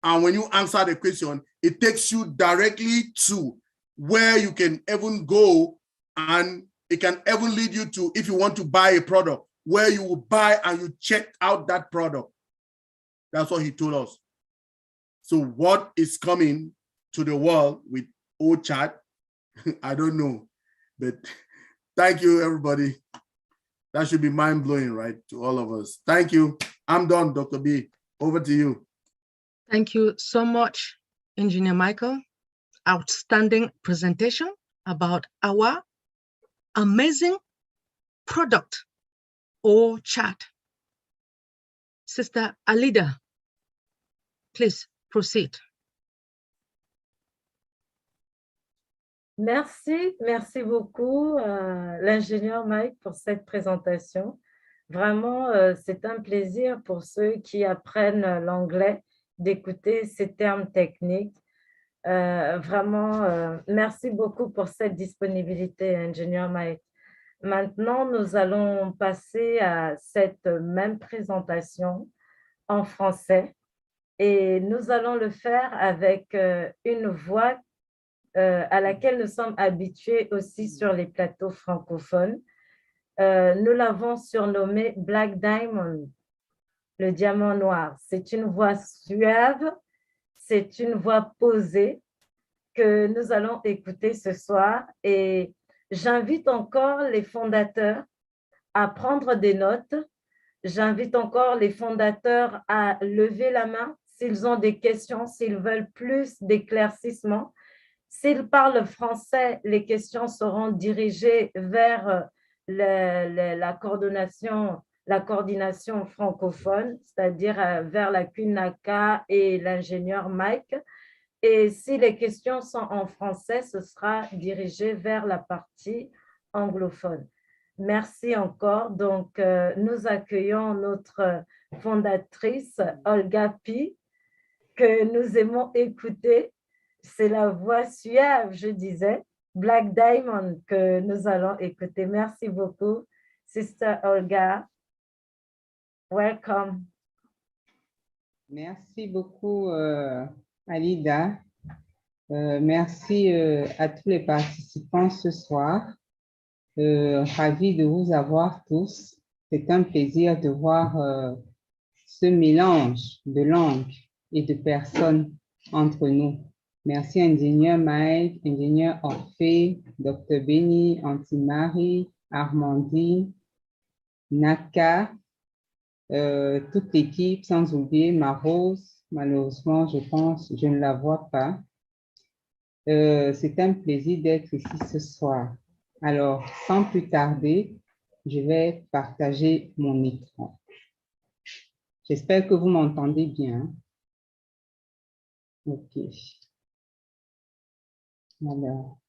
And when you answer the question, it takes you directly to where you can even go, and it can even lead you to, if you want to buy a product, where you will buy and you check out that product. That's what he told us. So what is coming to the world with OChat, I don't know, but Thank you, everybody. That should be mind-blowing, right, to all of us. Thank you. I'm done, Dr. B. Over to you. Thank you so much, Engineer Michael. Outstanding presentation about our amazing product or chat. Sister Alida, please proceed. Merci beaucoup, l'ingénieur Mike, pour cette présentation. Vraiment, c'est un plaisir pour ceux qui apprennent l'anglais d'écouter ces termes techniques. Vraiment, merci beaucoup pour cette disponibilité, ingénieur Mike. Maintenant, nous allons passer à cette même présentation en français et nous allons le faire avec une voix à laquelle nous sommes habitués aussi sur les plateaux francophones. Nous l'avons surnommé Black Diamond, le diamant noir. C'est une voix suave, c'est une voix posée que nous allons écouter ce soir et j'invite encore les fondateurs à prendre des notes. J'invite encore les fondateurs à lever la main s'ils ont des questions, s'ils veulent plus d'éclaircissements. S'ils parlent français, les questions seront dirigées vers la coordination francophone, c'est-à-dire vers la CUNACA et l'ingénieur Mike. Et si les questions sont en français, ce sera dirigé vers la partie anglophone. Merci encore. Donc, nous accueillons notre fondatrice, Olga Pi, que nous aimons écouter. C'est la voix suave, je disais, Black Diamond, que nous allons écouter. Merci beaucoup, Sister Olga. Welcome. Merci beaucoup, Alida. Merci à tous les participants ce soir. Ravi de vous avoir tous. C'est un plaisir de voir ce mélange de langues et de personnes entre nous. Merci, ingénieur Mike, ingénieur Orphée, Dr. Benny, Anti-Marie, Armandine, Naka, toute l'équipe, sans oublier ma Rose. Malheureusement, je pense, je ne la vois pas. C'est un plaisir d'être ici ce soir. Alors, sans plus tarder, je vais partager mon écran. J'espère que vous m'entendez bien. OK. Alors.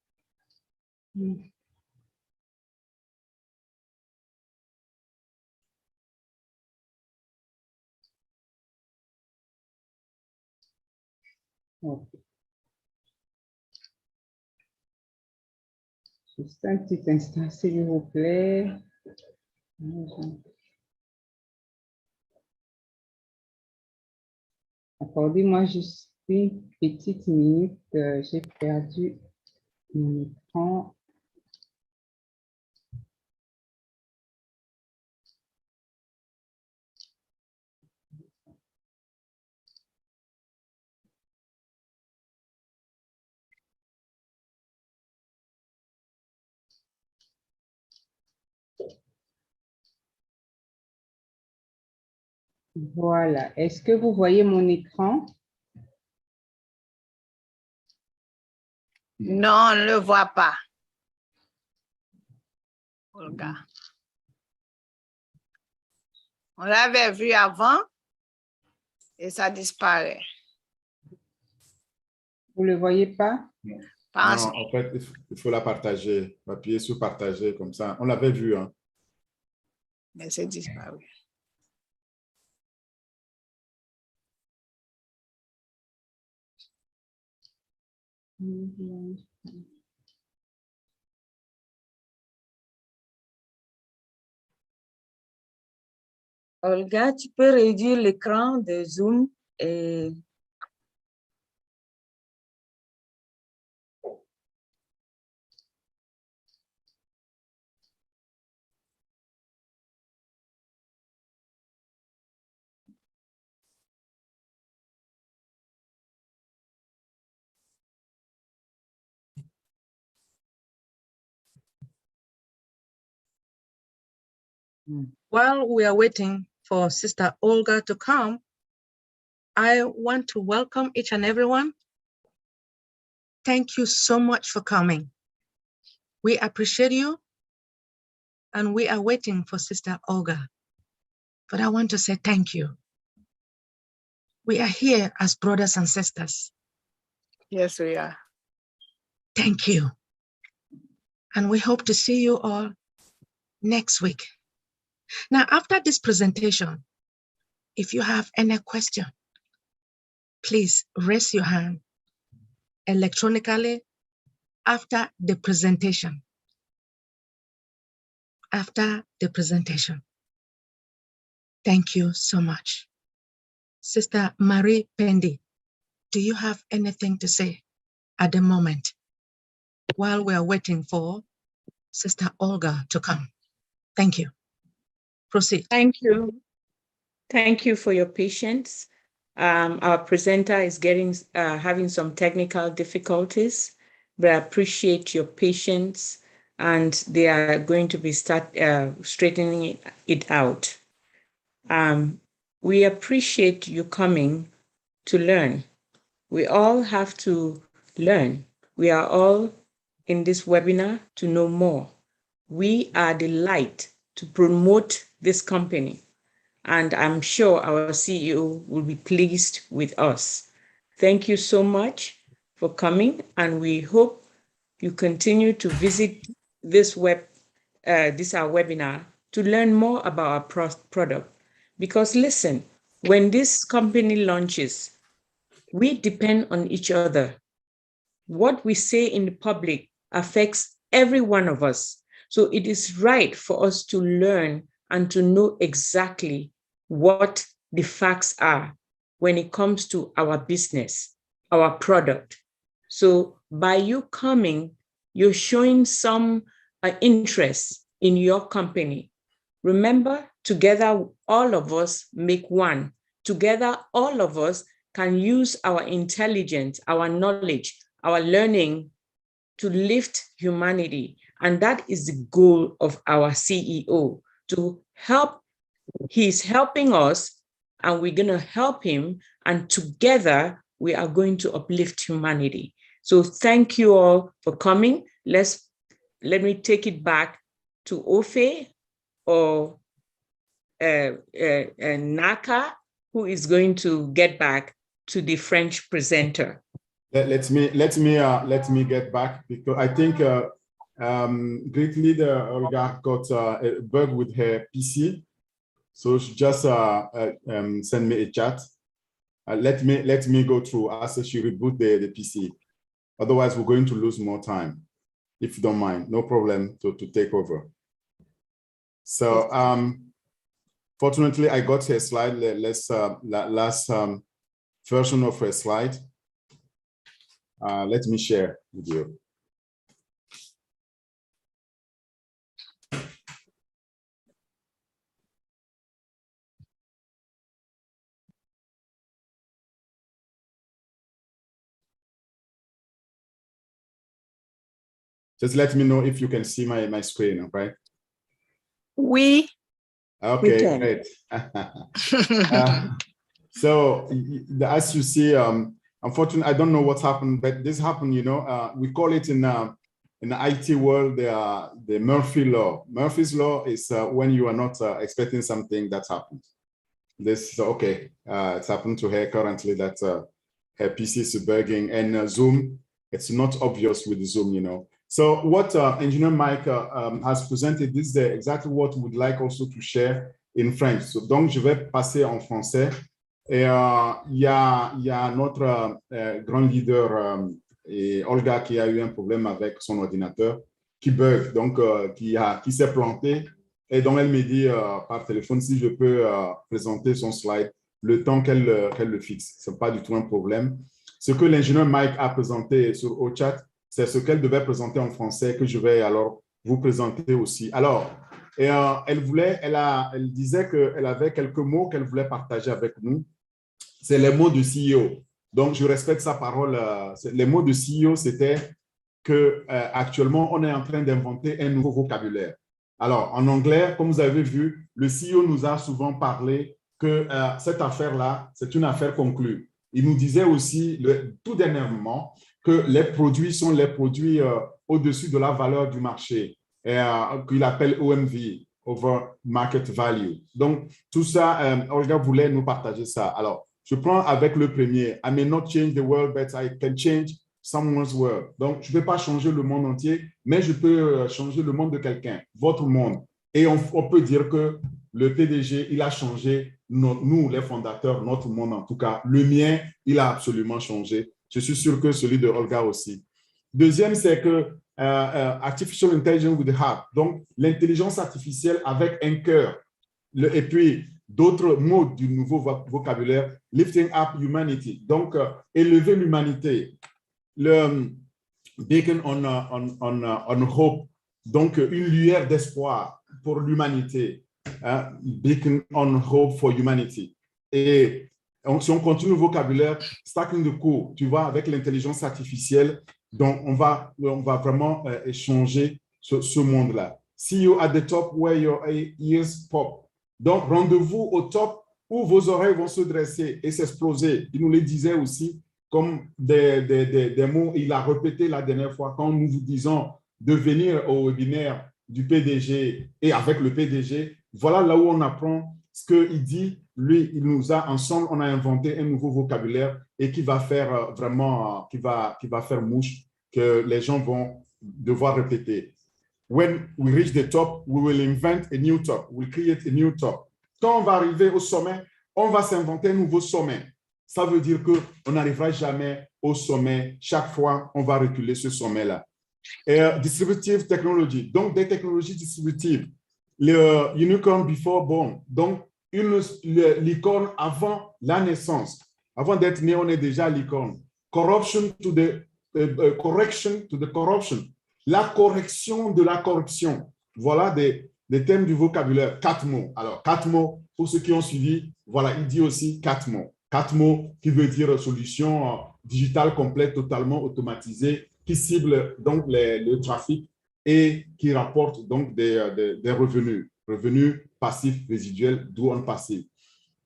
OK. Juste un petit instant, s'il vous plaît. Accordez-moi juste une petite minute. J'ai perdu mon écran. Voilà. Est-ce que vous voyez mon écran? Non, on ne le voit pas. Olga. On l'avait vu avant et ça disparaît. Vous ne le voyez pas? Non, en fait, il faut la partager. Appuyer sur partager comme ça. On l'avait vu. Hein. Mais c'est disparu. Olga, tu peux réduire l'écran de Zoom et While we are waiting for Sister Olga to come, I want to welcome each and everyone. Thank you so much for coming. We appreciate you, and we are waiting for Sister Olga. But I want to say thank you. We are here as brothers and sisters. Yes, we are. Thank you. And we hope to see you all next week. Now, after this presentation, if you have any question, please raise your hand electronically after the presentation. After the presentation. Thank you so much. Sister Marie Pendi, do you have anything to say at the moment while we are waiting for Sister Olga to come? Thank you. Proceed. Thank you. Thank you for your patience. Our presenter is having some technical difficulties, but I appreciate your patience, and they are going to be straightening it out. We appreciate you coming to learn. We all have to learn. We are all in this webinar to know more. We are the light to promote this company, and I'm sure our CEO will be pleased with us. Thank you so much for coming, and we hope you continue to visit this our webinar to learn more about our product. Because listen, when this company launches, we depend on each other. What we say in the public affects every one of us. So it is right for us to learn and to know exactly what the facts are when it comes to our business, our product. So by you coming, you're showing some interest in your company. Remember, together, all of us make one. Together, all of us can use our intelligence, our knowledge, our learning to lift humanity. And that is the goal of our CEO, to help. He's helping us, and we're going to help him. And together, we are going to uplift humanity. So thank you all for coming. Let me take it back to Ofe or Naka, who is going to get back to the French presenter. Let me get back, because I think great leader Olga got a bug with her PC, so she just send me a chat. Let me go through as she reboot the PC. Otherwise, we're going to lose more time. If you don't mind, no problem to take over. So fortunately, I got her slide. Last version of her slide. Let me share with you. Just let me know if you can see my screen, right? We. Okay, great. So as you see, unfortunately, I don't know what's happened, but this happened, you know, we call it in the IT world, the Murphy Law. Murphy's Law is when you are not expecting something that happens. Okay, it's happened to her currently that her PC is bugging, and Zoom, it's not obvious with Zoom, you know. So what Engineer Mike has presented, this is exactly what we would like also to share in French. So, donc, je vais passer en français. Et il y a notre grand leader, Olga, qui a eu un problème avec son ordinateur, qui bug, donc qui s'est planté. Et donc, elle me dit par téléphone si je peux présenter son slide le temps qu'elle le fixe. Ce n'est pas du tout un problème. Ce que l'ingénieur Mike a présenté sur OChat, c'est ce qu'elle devait présenter en français, que je vais alors vous présenter aussi. Alors, elle disait qu'elle avait quelques mots qu'elle voulait partager avec nous. C'est les mots du CEO. Donc, je respecte sa parole. Les mots du CEO, c'était qu'actuellement, on est en train d'inventer un nouveau vocabulaire. Alors, en anglais, comme vous avez vu, le CEO nous a souvent parlé que cette affaire-là, c'est une affaire conclue. Il nous disait aussi, tout dernièrement, que les produits sont les produits au-dessus de la valeur du marché, qu'il appelle OMV, Over Market Value. Donc, tout ça, Olga voulait nous partager ça. Alors, je prends avec le premier. I may not change the world, but I can change someone's world. Donc, je ne peux pas changer le monde entier, mais je peux changer le monde de quelqu'un, votre monde. Et on peut dire que le PDG, il a changé, nous, les fondateurs, notre monde en tout cas. Le mien, il a absolument changé. Je suis sûr que celui de Olga aussi. Deuxième, c'est que Artificial Intelligence with the Heart, donc l'intelligence artificielle avec un cœur. Et puis, d'autres mots du nouveau vocabulaire, lifting up humanity, donc élever l'humanité. Le beacon on hope, donc une lueur d'espoir pour l'humanité. Beacon on hope for humanity. Et si on continue le vocabulaire, stacking the coup, tu vois, avec l'intelligence artificielle, donc on va vraiment échanger ce monde-là. See you at the top where your ears pop. Donc, rendez-vous au top où vos oreilles vont se dresser et s'exploser. Il nous le disait aussi comme des mots. Il a répété la dernière fois quand nous vous disons de venir au webinaire du PDG et avec le PDG. Voilà là où on apprend ce qu'il dit. Lui, il nous a ensemble, on a inventé un nouveau vocabulaire et qui va faire vraiment, qui va faire mouche, que les gens vont devoir répéter. When we reach the top, we will invent a new top. We'll create a new top. Quand on va arriver au sommet, on va s'inventer un nouveau sommet. Ça veut dire qu'on n'arrivera jamais au sommet. Chaque fois, on va reculer ce sommet-là. Distributive technology, donc des technologies distributives. Le unicorn before born, donc une licorne avant la naissance. Avant d'être né, on est déjà licorne. Corruption to the correction to the corruption. La correction de la corruption. Voilà des thèmes du vocabulaire. 4 mots. Alors, 4 mots, pour ceux qui ont suivi, voilà, il dit aussi 4 mots. 4 mots qui veut dire solution digitale complète, totalement automatisée, qui cible donc le trafic et qui rapporte donc des revenus. Revenus passifs résiduels, d'où on passif.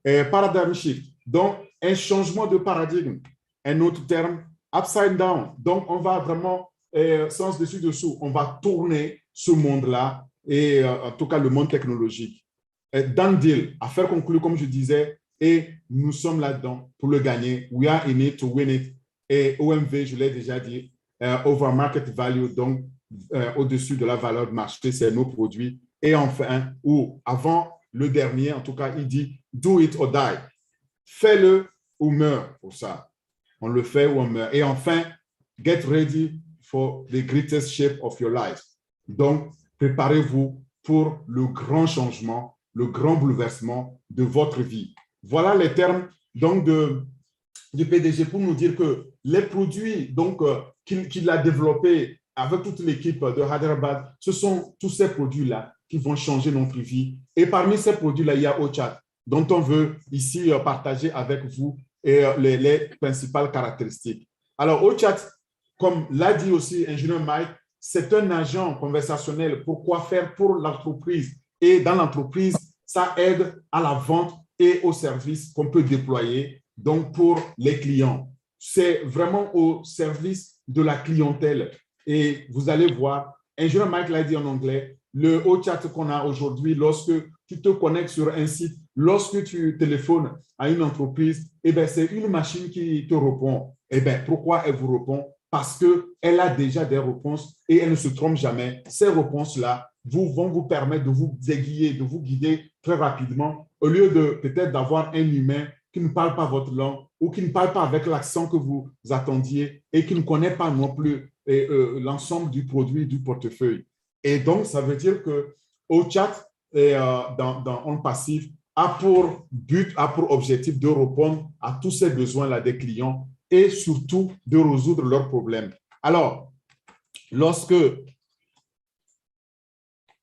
Paradigm shift. Donc, un changement de paradigme. Un autre terme, upside down. Donc, on va vraiment sens dessus-dessous, on va tourner ce monde-là et en tout cas le monde technologique. Done deal, affaire conclue comme je disais, et nous sommes là-dedans pour le gagner. We are in it to win it. Et OMV, je l'ai déjà dit, over market value, donc au-dessus de la valeur de marché, c'est nos produits. Et enfin, ou avant le dernier, en tout cas, il dit do it or die. Fais-le ou meurs pour ça. On le fait ou on meurt. Et enfin, get ready for the greatest shape of your life. Donc, préparez-vous pour le grand changement, le grand bouleversement de votre vie. Voilà les termes donc, du PDG pour nous dire que les produits donc, qu'il a développés avec toute l'équipe de Hyderabad, ce sont tous ces produits-là qui vont changer notre vie. Et parmi ces produits-là, il y a OChat, dont on veut ici partager avec vous les principales caractéristiques. Alors, OChat, comme l'a dit aussi ingénieur Mike, c'est un agent conversationnel. Pourquoi faire pour l'entreprise? Et dans l'entreprise, ça aide à la vente et aux services qu'on peut déployer donc pour les clients. C'est vraiment au service de la clientèle. Et vous allez voir, ingénieur Mike l'a dit en anglais, le OChat qu'on a aujourd'hui, lorsque tu te connectes sur un site, lorsque tu téléphones à une entreprise, eh bien, c'est une machine qui te répond. Eh bien, pourquoi elle vous répond? Parce qu'elle a déjà des réponses et elle ne se trompe jamais. Ces réponses-là vont vous permettre de vous aiguiller, de vous guider très rapidement, au lieu de peut-être d'avoir un humain qui ne parle pas votre langue ou qui ne parle pas avec l'accent que vous attendiez et qui ne connaît pas non plus l'ensemble du produit, du portefeuille. Et donc, ça veut dire que OChat, dans On Passif, a pour but, a pour objectif de répondre à tous ces besoins-là des clients et surtout de résoudre leurs problèmes. Alors,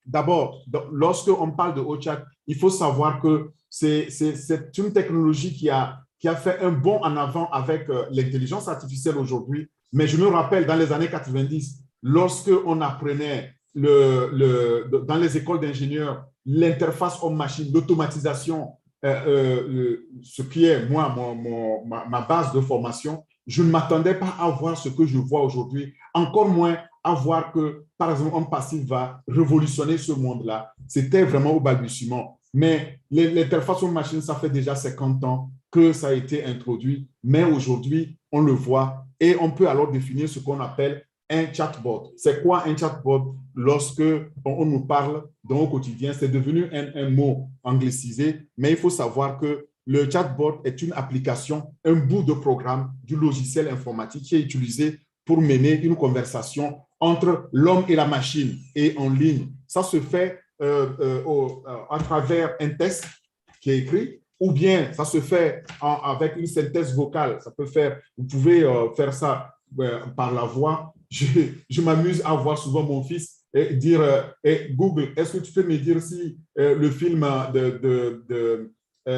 d'abord, lorsqu'on parle de OChat, il faut savoir que c'est une technologie qui a fait un bond en avant avec l'intelligence artificielle aujourd'hui. Mais je me rappelle, dans les années 90, lorsqu'on apprenait dans les écoles d'ingénieurs, l'interface homme-machine, l'automatisation, ce qui est, moi, ma base de formation, je ne m'attendais pas à voir ce que je vois aujourd'hui, encore moins à voir que, par exemple, Homme Passif va révolutionner ce monde-là. C'était vraiment au balbutiement. Mais l'interface homme-machine, ça fait déjà 50 ans que ça a été introduit, mais aujourd'hui, on le voit et on peut alors définir ce qu'on appelle un chatbot. C'est quoi un chatbot? Lorsque on nous parle dans le quotidien, c'est devenu un mot anglicisé, mais il faut savoir que le chatbot est une application, un bout de programme du logiciel informatique qui est utilisé pour mener une conversation entre l'homme et la machine et en ligne. Ça se fait à travers un texte qui est écrit, ou bien ça se fait avec une synthèse vocale. Ça peut faire, vous pouvez faire ça par la voix. Je m'amuse à voir souvent mon fils dire Google, est-ce que tu peux me dire si le film de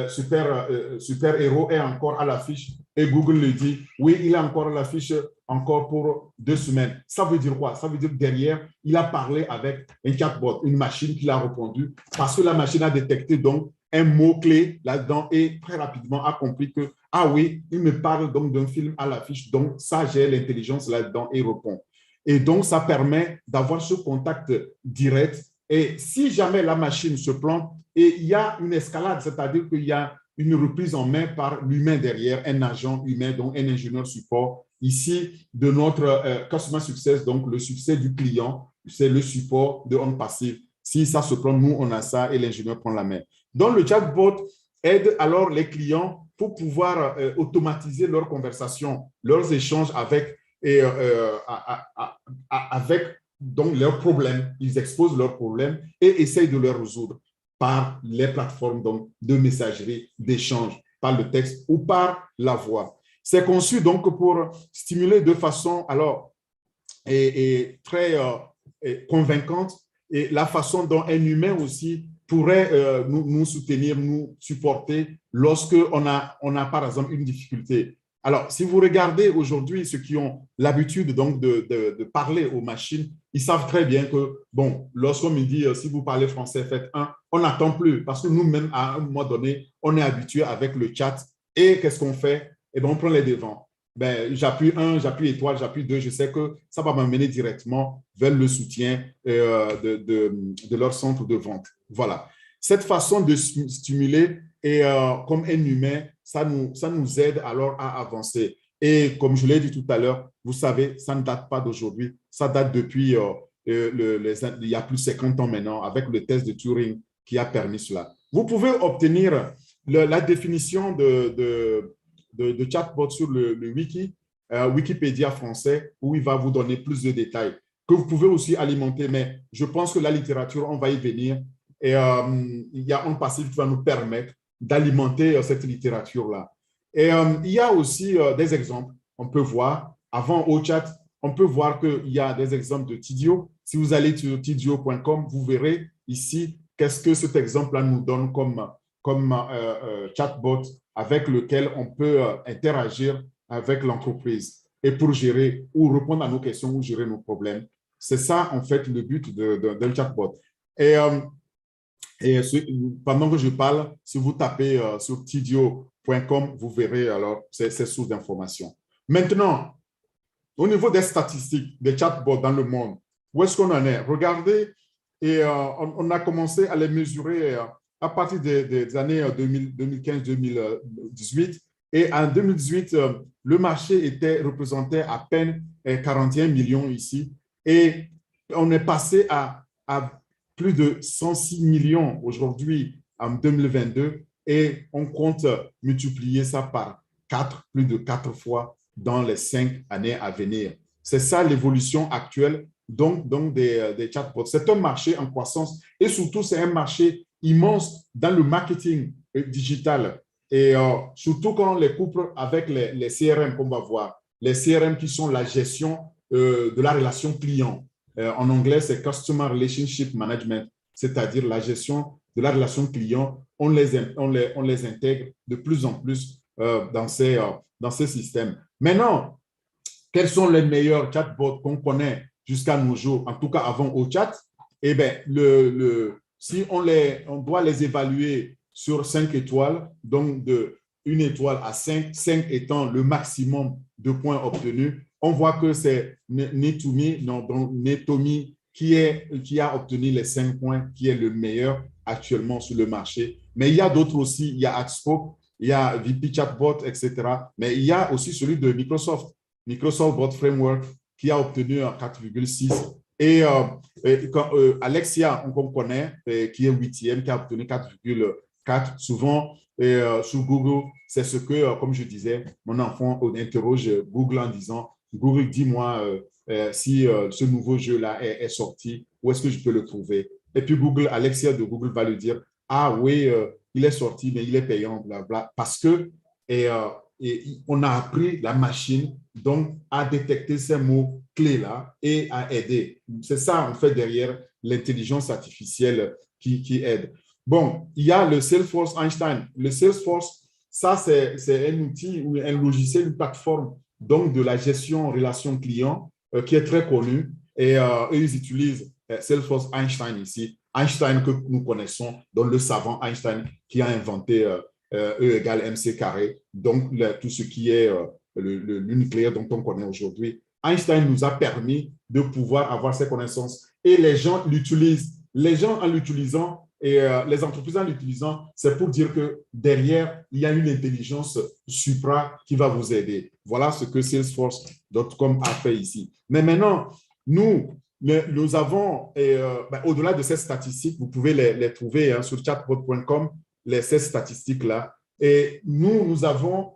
super-héros est encore à l'affiche? Et Google le dit, oui, il est encore à l'affiche encore pour 2 semaines. Ça veut dire quoi? Ça veut dire que derrière, il a parlé avec un chatbot, une machine qui l'a répondu parce que la machine a détecté donc un mot-clé là-dedans et très rapidement a compris que, ah oui, il me parle donc d'un film à l'affiche, donc ça, j'ai l'intelligence là-dedans et répond. Et donc, ça permet d'avoir ce contact direct. Et si jamais la machine se plante, et il y a une escalade, c'est-à-dire qu'il y a une reprise en main par l'humain derrière, un agent humain, donc un ingénieur support. Ici, de notre Customer Success, donc le succès du client, c'est le support de Homme Passif. Si ça se plante, nous, on a ça et l'ingénieur prend la main. Donc, le chatbot aide alors les clients pour pouvoir automatiser leurs conversations, leurs échanges avec donc leurs problèmes. Ils exposent leurs problèmes et essayent de les résoudre par les plateformes donc, de messagerie, d'échange, par le texte ou par la voix. C'est conçu donc pour stimuler de façon alors très convaincante et la façon dont un humain aussi pourrait nous soutenir, nous supporter lorsque on a par exemple une difficulté. Alors, si vous regardez aujourd'hui ceux qui ont l'habitude donc de parler aux machines, ils savent très bien que, bon, lorsqu'on me dit si vous parlez français, faites 1, on n'attend plus parce que nous-mêmes, à un moment donné, on est habitué avec le chat et qu'est-ce qu'on fait? Eh bien, on prend les devants. Ben, j'appuie 1, j'appuie étoile, j'appuie 2, je sais que ça va m'amener directement vers le soutien de leur centre de vente. Voilà. Cette façon de stimuler et comme un humain, ça nous aide alors à avancer. Et comme je l'ai dit tout à l'heure, vous savez, ça ne date pas d'aujourd'hui, ça date depuis il y a plus de 50 ans maintenant avec le test de Turing qui a permis cela. Vous pouvez obtenir la définition de chatbot sur le wiki, Wikipédia français, où il va vous donner plus de détails que vous pouvez aussi alimenter, mais je pense que la littérature, on va y venir. Et il y a un passif qui va nous permettre d'alimenter cette littérature-là. Et il y a aussi des exemples. On peut voir, avant au chat, on peut voir qu'il y a des exemples de Tidio. Si vous allez sur tidio.com, vous verrez ici qu'est-ce que cet exemple-là nous donne comme chatbot avec lequel on peut interagir avec l'entreprise et pour gérer ou répondre à nos questions ou gérer nos problèmes. C'est ça, en fait, le but d'un chatbot. Et pendant que je parle, si vous tapez sur tidio.com, vous verrez alors ces sources d'informations. Maintenant, au niveau des statistiques des chatbots dans le monde, où est-ce qu'on en est? Regardez, et on a commencé à les mesurer à partir des années 2015-2018. Et en 2018, le marché représentait à peine 41 millions ici. Et on est passé à plus de 106 millions aujourd'hui en 2022 et on compte multiplier ça par 4, plus de 4 fois dans les 5 années à venir. C'est ça l'évolution actuelle donc des chatbots. C'est un marché en croissance et surtout c'est un marché immense dans le marketing digital et surtout quand on les couple avec les CRM qu'on va voir. Les CRM qui sont la gestion de la relation client. En anglais, c'est Customer Relationship Management, c'est-à-dire la gestion de la relation client. On les intègre de plus en plus dans ces systèmes. Maintenant, quels sont les meilleurs chatbots qu'on connaît jusqu'à nos jours, en tout cas avant au chat, eh bien, si on doit les évaluer sur 5 étoiles, donc de 1 étoile à 5, 5 étant le maximum de points obtenus, on voit que c'est Netomi qui a obtenu les 5 points, qui est le meilleur actuellement sur le marché. Mais il y a d'autres aussi, il y a Axpo, il y a VP Chatbot, etc. Mais il y a aussi celui de Microsoft Bot Framework, qui a obtenu 4,6. Et Alexia, on connaît, qui est 8e, qui a obtenu 4,4. Souvent, sur Google, c'est ce que, comme je disais, mon enfant interroge Google en disant, Google, dis-moi si ce nouveau jeu-là est sorti, où est-ce que je peux le trouver? Et puis Google, Alexia de Google va lui dire, ah oui, il est sorti, mais il est payant, blablabla, parce que on a appris la machine donc à détecter ces mots-clés-là et à aider. C'est ça, en fait, derrière l'intelligence artificielle qui aide. Bon, il y a le Salesforce Einstein. Le Salesforce, ça, c'est un outil ou un logiciel, une plateforme donc de la gestion en relation client qui est très connue. Et ils utilisent Salesforce Einstein ici. Einstein que nous connaissons, donc le savant Einstein qui a inventé E égale mc carré, donc tout ce qui est le nucléaire dont on connaît aujourd'hui. Einstein nous a permis de pouvoir avoir ces connaissances et les gens l'utilisent. Les gens en l'utilisant et les entreprises en l'utilisant, c'est pour dire que derrière, il y a une intelligence supra qui va vous aider. Voilà ce que Salesforce.com a fait ici. Mais maintenant, nous avons, au-delà de ces statistiques, vous pouvez les trouver sur chatbot.com, ces statistiques-là. Et nous avons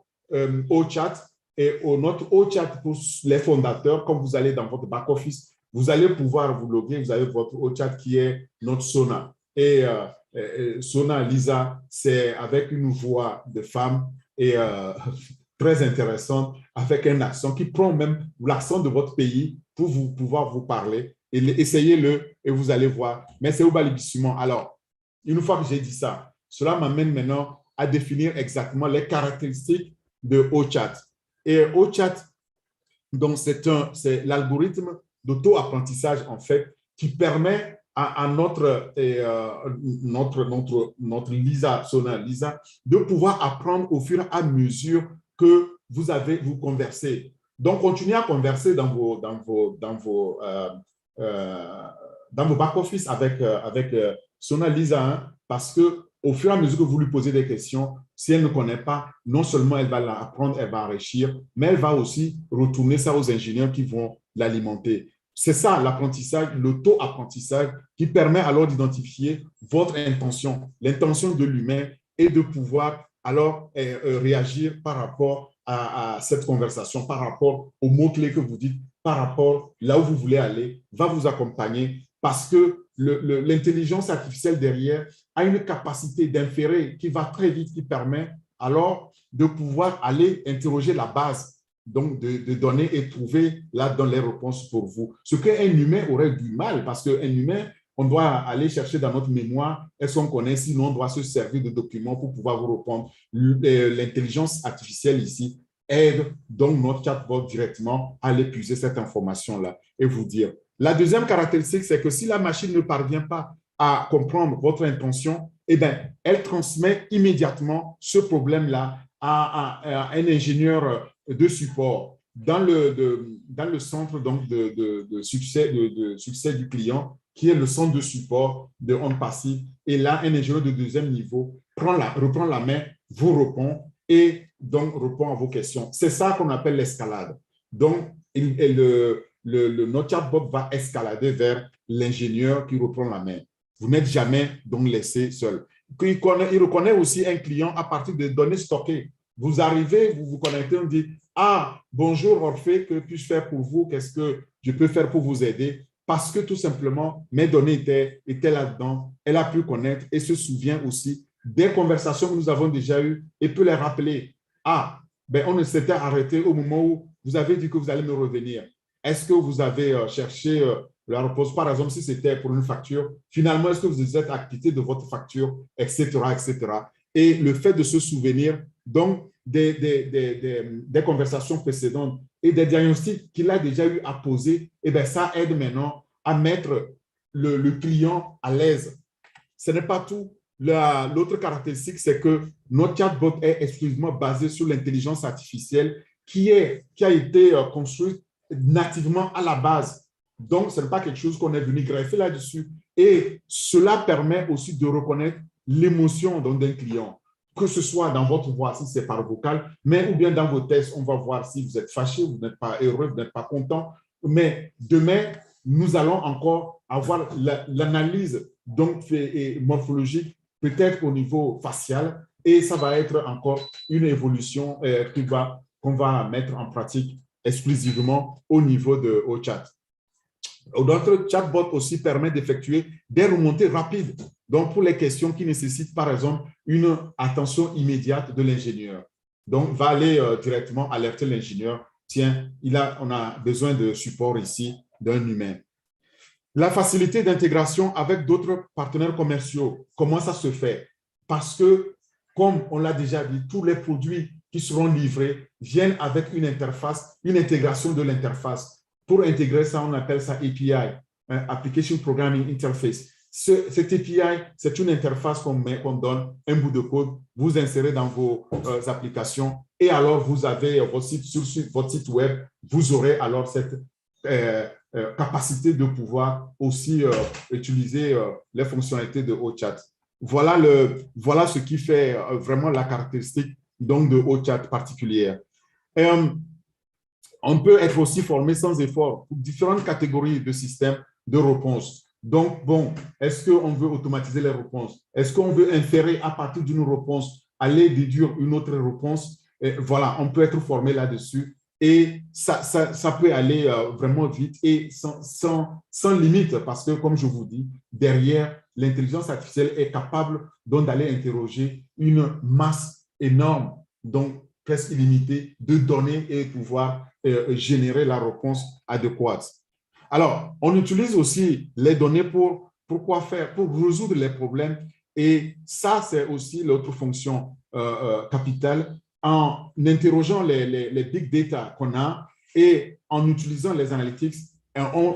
OChat et notre OChat pour les fondateurs, comme vous allez dans votre back-office, vous allez pouvoir vous loguer, vous avez votre OChat qui est notre Sona. Et Sona, Lisa, c'est avec une voix de femme et très intéressante, avec un accent qui prend même l'accent de votre pays pour pouvoir vous parler. Et essayez-le et vous allez voir. Mais c'est au balbutiement. Alors, une fois que j'ai dit ça, cela m'amène maintenant à définir exactement les caractéristiques de OChat. Et OChat, donc c'est l'algorithme d'auto-apprentissage en fait qui permet à notre Lisa, Sona Lisa, de pouvoir apprendre au fur et à mesure que vous conversez. Donc, continuez à converser dans vos back-office avec Sona Lisa, parce que au fur et à mesure que vous lui posez des questions, si elle ne connaît pas, non seulement elle va l'apprendre, elle va enrichir, mais elle va aussi retourner ça aux ingénieurs qui vont l'alimenter. C'est ça l'apprentissage, l'auto-apprentissage qui permet alors d'identifier votre intention, l'intention de l'humain et de pouvoir alors réagir par rapport à cette conversation, par rapport aux mots-clés que vous dites, par rapport là où vous voulez aller, va vous accompagner parce que l'intelligence artificielle derrière a une capacité d'inférer qui va très vite, qui permet alors de pouvoir aller interroger la base donc de données et trouver là-dedans les réponses pour vous. Ce qu'un humain aurait du mal, parce qu'un humain, on doit aller chercher dans notre mémoire, est-ce qu'on connaît, sinon on doit se servir de documents pour pouvoir vous répondre. L'intelligence artificielle ici aide donc notre chatbot directement à aller puiser cette information-là et vous dire. La deuxième caractéristique, c'est que si la machine ne parvient pas à comprendre votre intention, eh bien, elle transmet immédiatement ce problème-là à un ingénieur de support dans le centre donc, de succès du client, qui est le centre de support de OnPassive. Et là, un ingénieur de deuxième niveau reprend la main, vous répond et donc répond à vos questions. C'est ça qu'on appelle l'escalade. Donc, notre chatbot va escalader vers l'ingénieur qui reprend la main. Vous n'êtes jamais donc laissé seul. Il reconnaît aussi un client à partir de données stockées. Vous arrivez, vous vous connectez, on dit « Ah, bonjour Orphée, que puis-je faire pour vous? Qu'est-ce que je peux faire pour vous aider ?» Parce que tout simplement, mes données étaient là-dedans. Elle a pu connaître et se souvient aussi des conversations que nous avons déjà eues et peut les rappeler. « Ah, ben on s'était arrêté au moment où vous avez dit que vous allez me revenir. Est-ce que vous avez cherché la réponse, par exemple, si c'était pour une facture, finalement, est-ce que vous êtes acquitté de votre facture, etc., etc. Et le fait de se souvenir, donc, des conversations précédentes et des diagnostics qu'il a déjà eu à poser, et bien, ça aide maintenant à mettre le client à l'aise. Ce n'est pas tout. L'autre caractéristique, c'est que notre chatbot est exclusivement basé sur l'intelligence artificielle qui a été construite nativement à la base. Donc, ce n'est pas quelque chose qu'on est venu greffer là-dessus. Et cela permet aussi de reconnaître l'émotion d'un client, que ce soit dans votre voix, si c'est par vocal, mais ou bien dans vos tests, on va voir si vous êtes fâché, vous n'êtes pas heureux, vous n'êtes pas content. Mais demain, nous allons encore avoir l'analyse morphologique, peut-être au niveau facial, et ça va être encore une évolution qu'on va mettre en pratique exclusivement au niveau de OChat. Notre chatbot aussi permet d'effectuer des remontées rapides, donc pour les questions qui nécessitent par exemple une attention immédiate de l'ingénieur. Donc, va aller directement alerter l'ingénieur. Tiens, on a besoin de support ici d'un humain. La facilité d'intégration avec d'autres partenaires commerciaux, comment ça se fait? Parce que, comme on l'a déjà dit, tous les produits qui seront livrés viennent avec une interface, une intégration de l'interface. Pour intégrer ça, on appelle ça API, Application Programming Interface. Cette API, c'est une interface qu'on donne un bout de code, vous insérez dans vos applications et alors vous avez sur votre site web, vous aurez alors cette capacité de pouvoir aussi utiliser les fonctionnalités de OChat. Voilà ce qui fait vraiment la caractéristique donc, de OChat particulière. On peut être aussi formé sans effort pour différentes catégories de systèmes de réponse. Donc, bon, est-ce qu'on veut automatiser les réponses? Est-ce qu'on veut inférer à partir d'une réponse, aller déduire une autre réponse? Et voilà, on peut être formé là-dessus et ça peut aller vraiment vite et sans limite parce que, comme je vous dis, derrière, l'intelligence artificielle est capable donc d'aller interroger une masse énorme, donc presque illimitée, de données et pouvoir générer la réponse adéquate. Alors, on utilise aussi les données pour quoi faire? Pour résoudre les problèmes. Et ça, c'est aussi l'autre fonction capitale en interrogeant les big data qu'on a et en utilisant les analytics.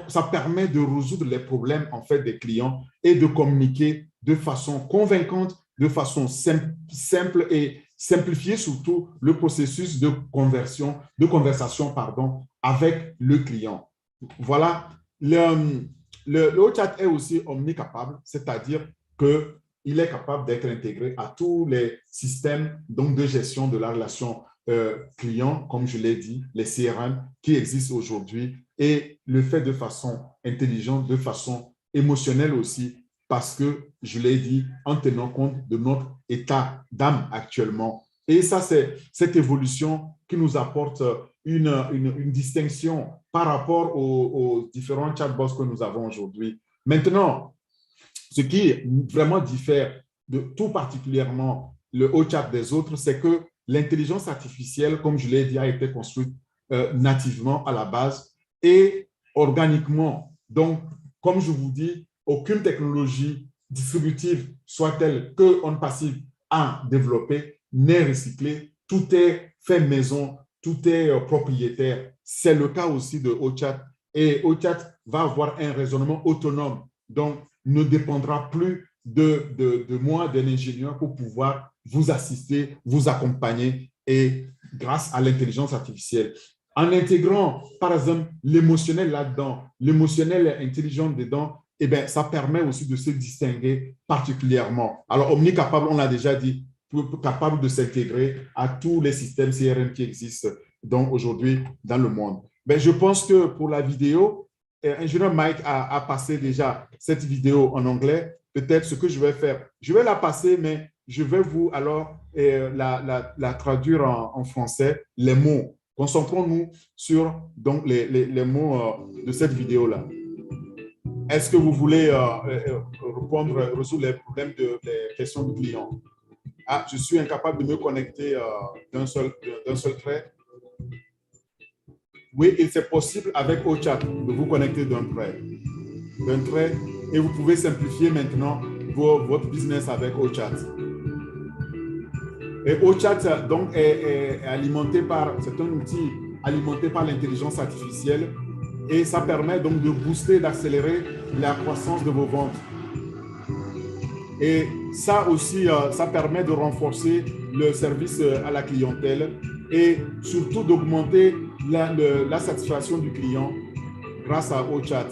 Ça permet de résoudre les problèmes en fait des clients et de communiquer de façon convaincante, de façon simple et simplifier surtout le processus de conversation avec le client. Voilà, le OChat est aussi omnicapable, c'est-à-dire qu'il est capable d'être intégré à tous les systèmes donc, de gestion de la relation client, comme je l'ai dit, les CRM qui existent aujourd'hui et le fait de façon intelligente, de façon émotionnelle aussi, parce que, je l'ai dit, en tenant compte de notre état d'âme actuellement. Et ça, c'est cette évolution qui nous apporte une distinction par rapport aux différents chatbots que nous avons aujourd'hui. Maintenant, ce qui vraiment diffère de tout particulièrement le OChat des autres, c'est que l'intelligence artificielle, comme je l'ai dit, a été construite nativement à la base et organiquement. Donc, comme je vous dis, aucune technologie distributive soit telle qu'on passe à développer n'est recyclée. Tout est fait maison, tout est propriétaire. C'est le cas aussi de OChat. Et OChat va avoir un raisonnement autonome, donc ne dépendra plus de moi, d'un ingénieur, pour pouvoir vous assister, vous accompagner et grâce à l'intelligence artificielle. En intégrant, par exemple, l'émotionnel là-dedans, l'émotionnel intelligent dedans, eh bien, ça permet aussi de se distinguer particulièrement. Alors, omnicapable, on l'a déjà dit, capable de s'intégrer à tous les systèmes CRM qui existent aujourd'hui dans le monde. Mais je pense que pour la vidéo, ingénieur Mike a passé déjà cette vidéo en anglais. Peut-être ce que je vais faire, je vais la passer, mais je vais vous alors la traduire en français, les mots. Concentrons-nous sur donc, les mots de cette vidéo-là. Est-ce que vous voulez résoudre les problèmes des questions du client? Ah, je suis incapable de me connecter d'un seul trait. Oui, et c'est possible avec OChat de vous connecter d'un trait et vous pouvez simplifier maintenant votre business avec OChat. Et OChat donc est alimenté par, c'est un outil alimenté par l'intelligence artificielle et ça permet donc de booster, d'accélérer la croissance de vos ventes. Et ça aussi, ça permet de renforcer le service à la clientèle et surtout d'augmenter la satisfaction du client grâce à OChat.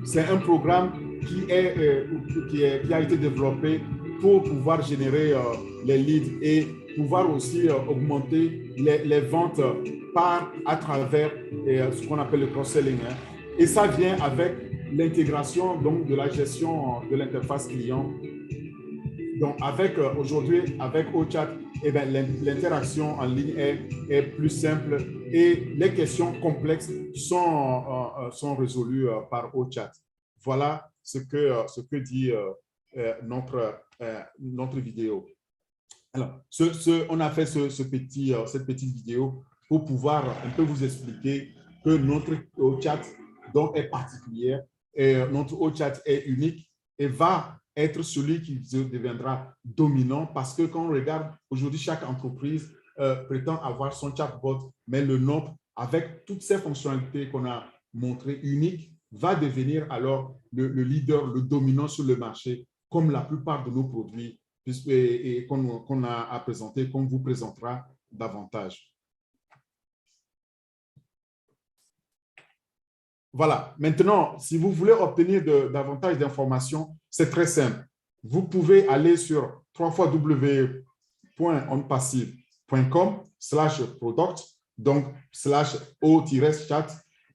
C'est un programme qui a été développé pour pouvoir générer les leads et pouvoir aussi augmenter les ventes à travers ce qu'on appelle le cross-selling. Hein. Et ça vient avec l'intégration donc de la gestion de l'interface client. Donc aujourd'hui, avec OChat, eh bien, l'interaction en ligne est plus simple et les questions complexes sont résolues par OChat. Voilà ce que dit notre vidéo. Alors, on a fait cette petite vidéo pour pouvoir un peu vous expliquer que notre OChat donc, est particulier, et notre OChat est unique et va être celui qui deviendra dominant parce que quand on regarde aujourd'hui, chaque entreprise prétend avoir son chatbot, mais le nôtre, avec toutes ces fonctionnalités qu'on a montrées uniques, va devenir alors le leader, le dominant sur le marché, comme la plupart de nos produits et qu'on a à présenter, qu'on vous présentera davantage. Voilà. Maintenant, si vous voulez obtenir davantage d'informations, c'est très simple. Vous pouvez aller sur www.onpassive.com/product, donc /o-chat.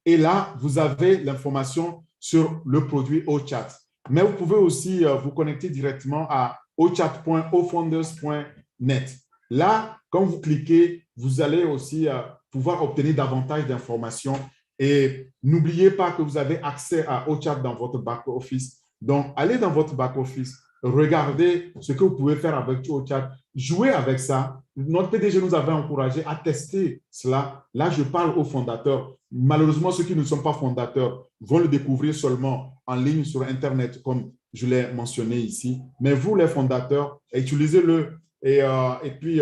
Et là, vous avez l'information sur le produit OChat. Mais vous pouvez aussi vous connecter directement à ochat.ofounders.net. Là, quand vous cliquez, vous allez aussi pouvoir obtenir davantage d'informations. Et n'oubliez pas que vous avez accès à OChat dans votre back-office. Donc, allez dans votre back-office, regardez ce que vous pouvez faire avec OChat, jouez avec ça. Notre PDG nous avait encouragé à tester cela. Là, je parle aux fondateurs. Malheureusement, ceux qui ne sont pas fondateurs vont le découvrir seulement en ligne sur Internet, comme je l'ai mentionné ici. Mais vous, les fondateurs, utilisez-le et puis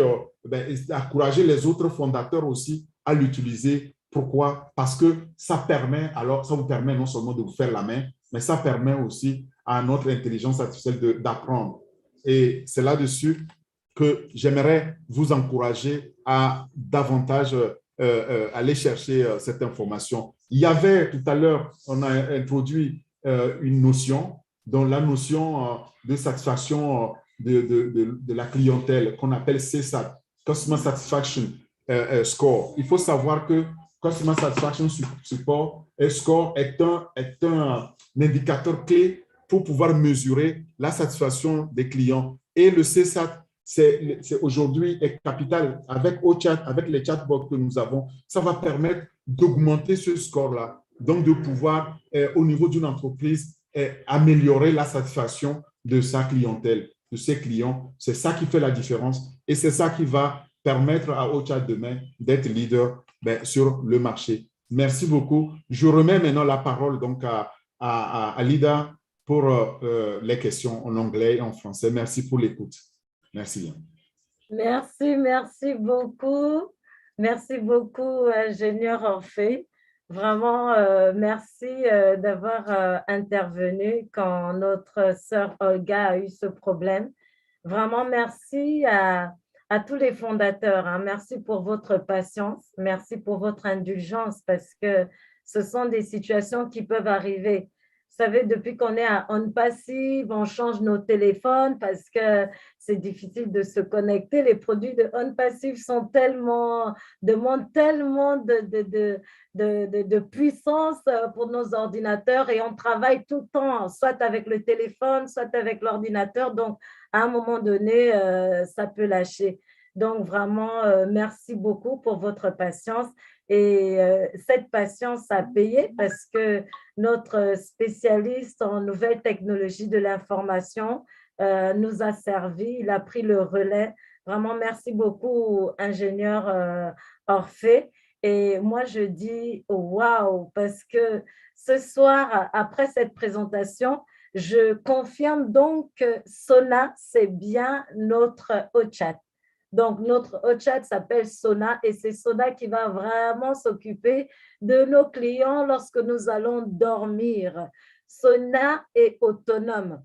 encouragez les autres fondateurs aussi à l'utiliser. Pourquoi? Parce que ça vous permet non seulement de vous faire la main, mais ça permet aussi à notre intelligence artificielle d'apprendre. Et c'est là-dessus que j'aimerais vous encourager à davantage aller chercher cette information. Il y avait tout à l'heure, on a introduit une notion, dont la notion de satisfaction de la clientèle qu'on appelle CSAT, Customer Satisfaction Score. Il faut savoir que Customer Satisfaction Score est un indicateur clé pour pouvoir mesurer la satisfaction des clients. Et le CSAT, c'est aujourd'hui est capital avec OChat, avec les chatbots que nous avons. Ça va permettre d'augmenter ce score-là, donc de pouvoir, au niveau d'une entreprise, améliorer la satisfaction de sa clientèle, de ses clients. C'est ça qui fait la différence et c'est ça qui va permettre à OChat demain d'être leader sur le marché. Merci beaucoup. Je remets maintenant la parole donc à Lida pour les questions en anglais et en français. Merci pour l'écoute. Merci. Merci beaucoup. Merci beaucoup, ingénieur Orphée. Vraiment, merci d'avoir intervenu quand notre sœur Olga a eu ce problème. Vraiment, merci à tous les fondateurs. Hein. Merci pour votre patience. Merci pour votre indulgence parce que ce sont des situations qui peuvent arriver. Vous savez, depuis qu'on est à OnPassive, on change nos téléphones parce que c'est difficile de se connecter. Les produits de OnPassive demandent tellement de puissance pour nos ordinateurs et on travaille tout le temps, soit avec le téléphone, soit avec l'ordinateur. Donc, à un moment donné, ça peut lâcher. Donc, vraiment, merci beaucoup pour votre patience. Et cette patience a payé parce que notre spécialiste en nouvelles technologies de l'information nous a servi, il a pris le relais. Vraiment, merci beaucoup, ingénieur Orphée. Et moi, je dis waouh, parce que ce soir, après cette présentation, je confirme donc que Sona, c'est bien notre OChat. Donc, notre hot chat s'appelle Sona et c'est Sona qui va vraiment s'occuper de nos clients lorsque nous allons dormir. Sona est autonome.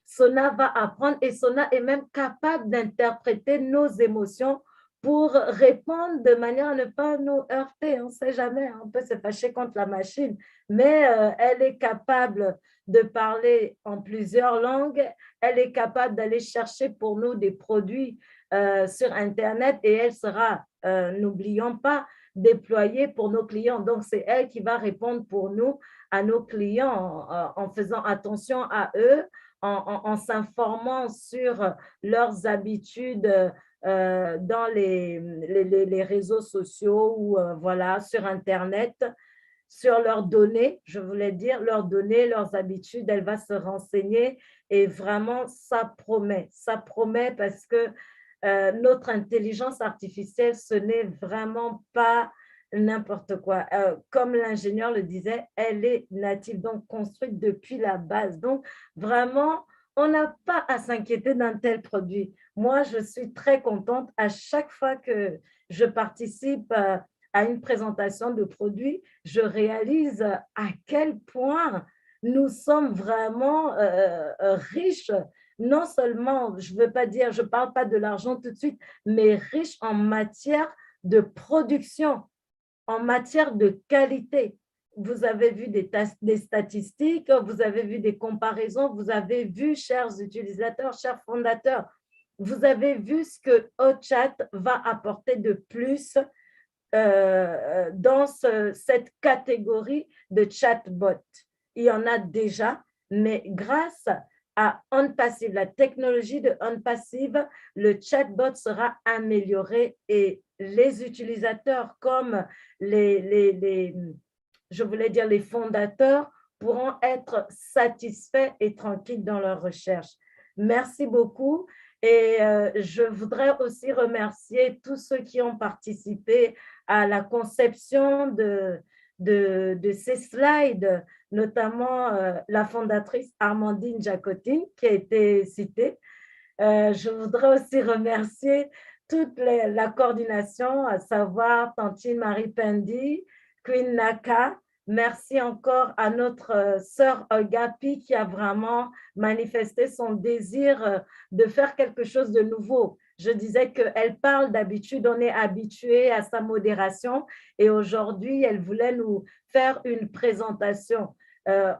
Sona va apprendre et Sona est même capable d'interpréter nos émotions pour répondre de manière à ne pas nous heurter. On ne sait jamais, on peut se fâcher contre la machine, mais elle est capable de parler en plusieurs langues. Elle est capable d'aller chercher pour nous des produits sur Internet et elle sera, n'oublions pas, déployée pour nos clients. Donc, c'est elle qui va répondre pour nous à nos clients en faisant attention à eux, en s'informant sur leurs habitudes dans les réseaux sociaux ou voilà, sur Internet, sur leurs données, je voulais dire, leurs données, leurs habitudes, elle va se renseigner et vraiment, ça promet parce que notre intelligence artificielle, ce n'est vraiment pas n'importe quoi. Comme l'ingénieur le disait, elle est native, donc construite depuis la base. Donc, vraiment, on n'a pas à s'inquiéter d'un tel produit. Moi, je suis très contente à chaque fois que je participe à une présentation de produit, je réalise à quel point nous sommes vraiment riches, non seulement, je veux pas dire, je parle pas de l'argent tout de suite, mais riches en matière de production, en matière de qualité. Vous avez vu des statistiques, vous avez vu des comparaisons, vous avez vu, chers utilisateurs, chers fondateurs, vous avez vu ce que HotChat va apporter de plus dans cette catégorie de chatbot. Il y en a déjà, mais grâce à OnPassive, la technologie de OnPassive, le chatbot sera amélioré et les utilisateurs comme je voulais dire les fondateurs pourront être satisfaits et tranquilles dans leur recherche. Merci beaucoup. Et je voudrais aussi remercier tous ceux qui ont participé à la conception de ces slides, notamment la fondatrice Armandine Jacotine qui a été citée. Je voudrais aussi remercier toute la coordination, à savoir Tantine Marie Pendi, Queen Naka. Merci encore à notre sœur Gapi qui a vraiment manifesté son désir de faire quelque chose de nouveau. Je disais qu'elle parle d'habitude, on est habitué à sa modération et aujourd'hui, elle voulait nous faire une présentation.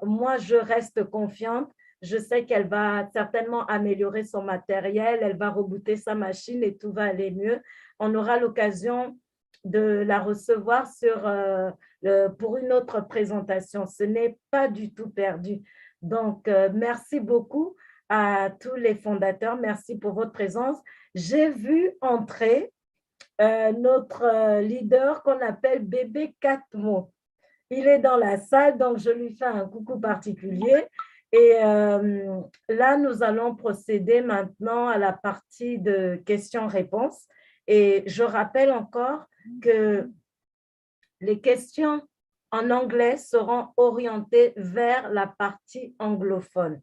Moi, je reste confiante. Je sais qu'elle va certainement améliorer son matériel, elle va rebooter sa machine et tout va aller mieux. On aura l'occasion de la recevoir pour une autre présentation. Ce n'est pas du tout perdu. Donc, merci beaucoup à tous les fondateurs. Merci pour votre présence. J'ai vu entrer notre leader qu'on appelle Bébé Catmo. Il est dans la salle, donc je lui fais un coucou particulier. Et là, nous allons procéder maintenant à la partie de questions-réponses. Et je rappelle encore que les questions en anglais seront orientées vers la partie anglophone.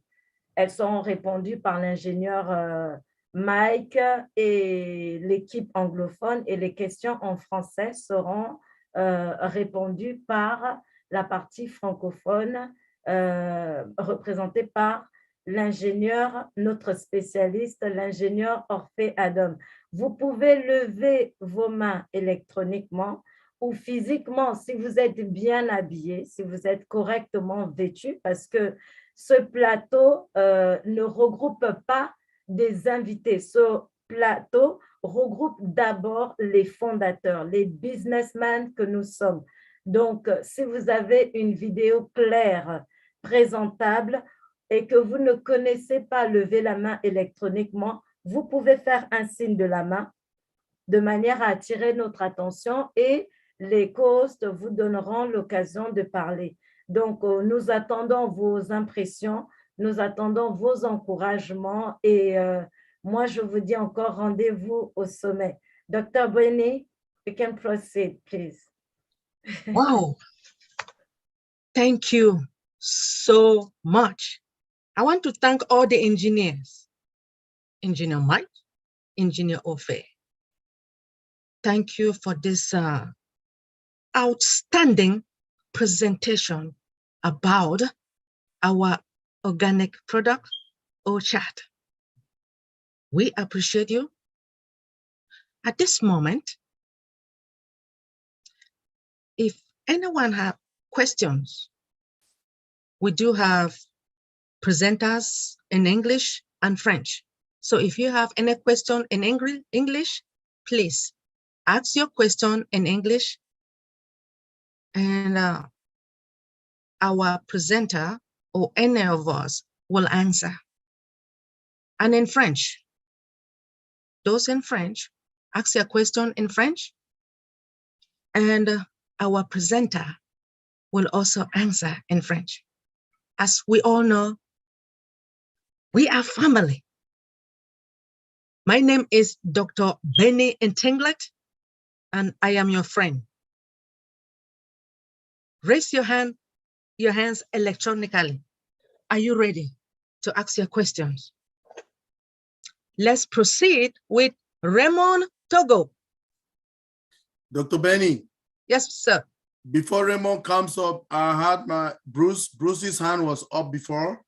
Elles seront répondues par l'ingénieur Mike et l'équipe anglophone et les questions en français seront répondues par la partie francophone représentée par l'ingénieur, notre spécialiste, l'ingénieur Orphée Adam. Vous pouvez lever vos mains électroniquement ou physiquement si vous êtes bien habillé, si vous êtes correctement vêtu, parce que ce plateau ne regroupe pas des invités. Ce plateau regroupe d'abord les fondateurs, les businessmen que nous sommes. Donc, si vous avez une vidéo claire, présentable et que vous ne connaissez pas lever la main électroniquement, vous pouvez faire un signe de la main de manière à attirer notre attention et les co-hosts vous donneront l'occasion de parler. Donc, nous attendons vos impressions, nous attendons vos encouragements et moi, je vous dis encore rendez-vous au sommet. Dr. Benny, you can proceed, please. Wow. Thank you so much. I want to thank all the engineers, Engineer Mike, Engineer Ofe, thank you for this outstanding presentation about our organic product, OCHAT. We appreciate you. At this moment, if anyone have questions, we do have presenters in English and French. So if you have any question in English, please ask your question in English, and our presenter or any of us will answer. And in French, those in French, ask your question in French, and our presenter will also answer in French. As we all know, we are family. My name is Dr. Benny Entinglet, and I am your friend. Raise your hands electronically. Are you ready to ask your questions? Let's proceed with Raymond Togo. Dr. Benny. Yes, sir. Before Raymond comes up, I had my Bruce's hand was up before.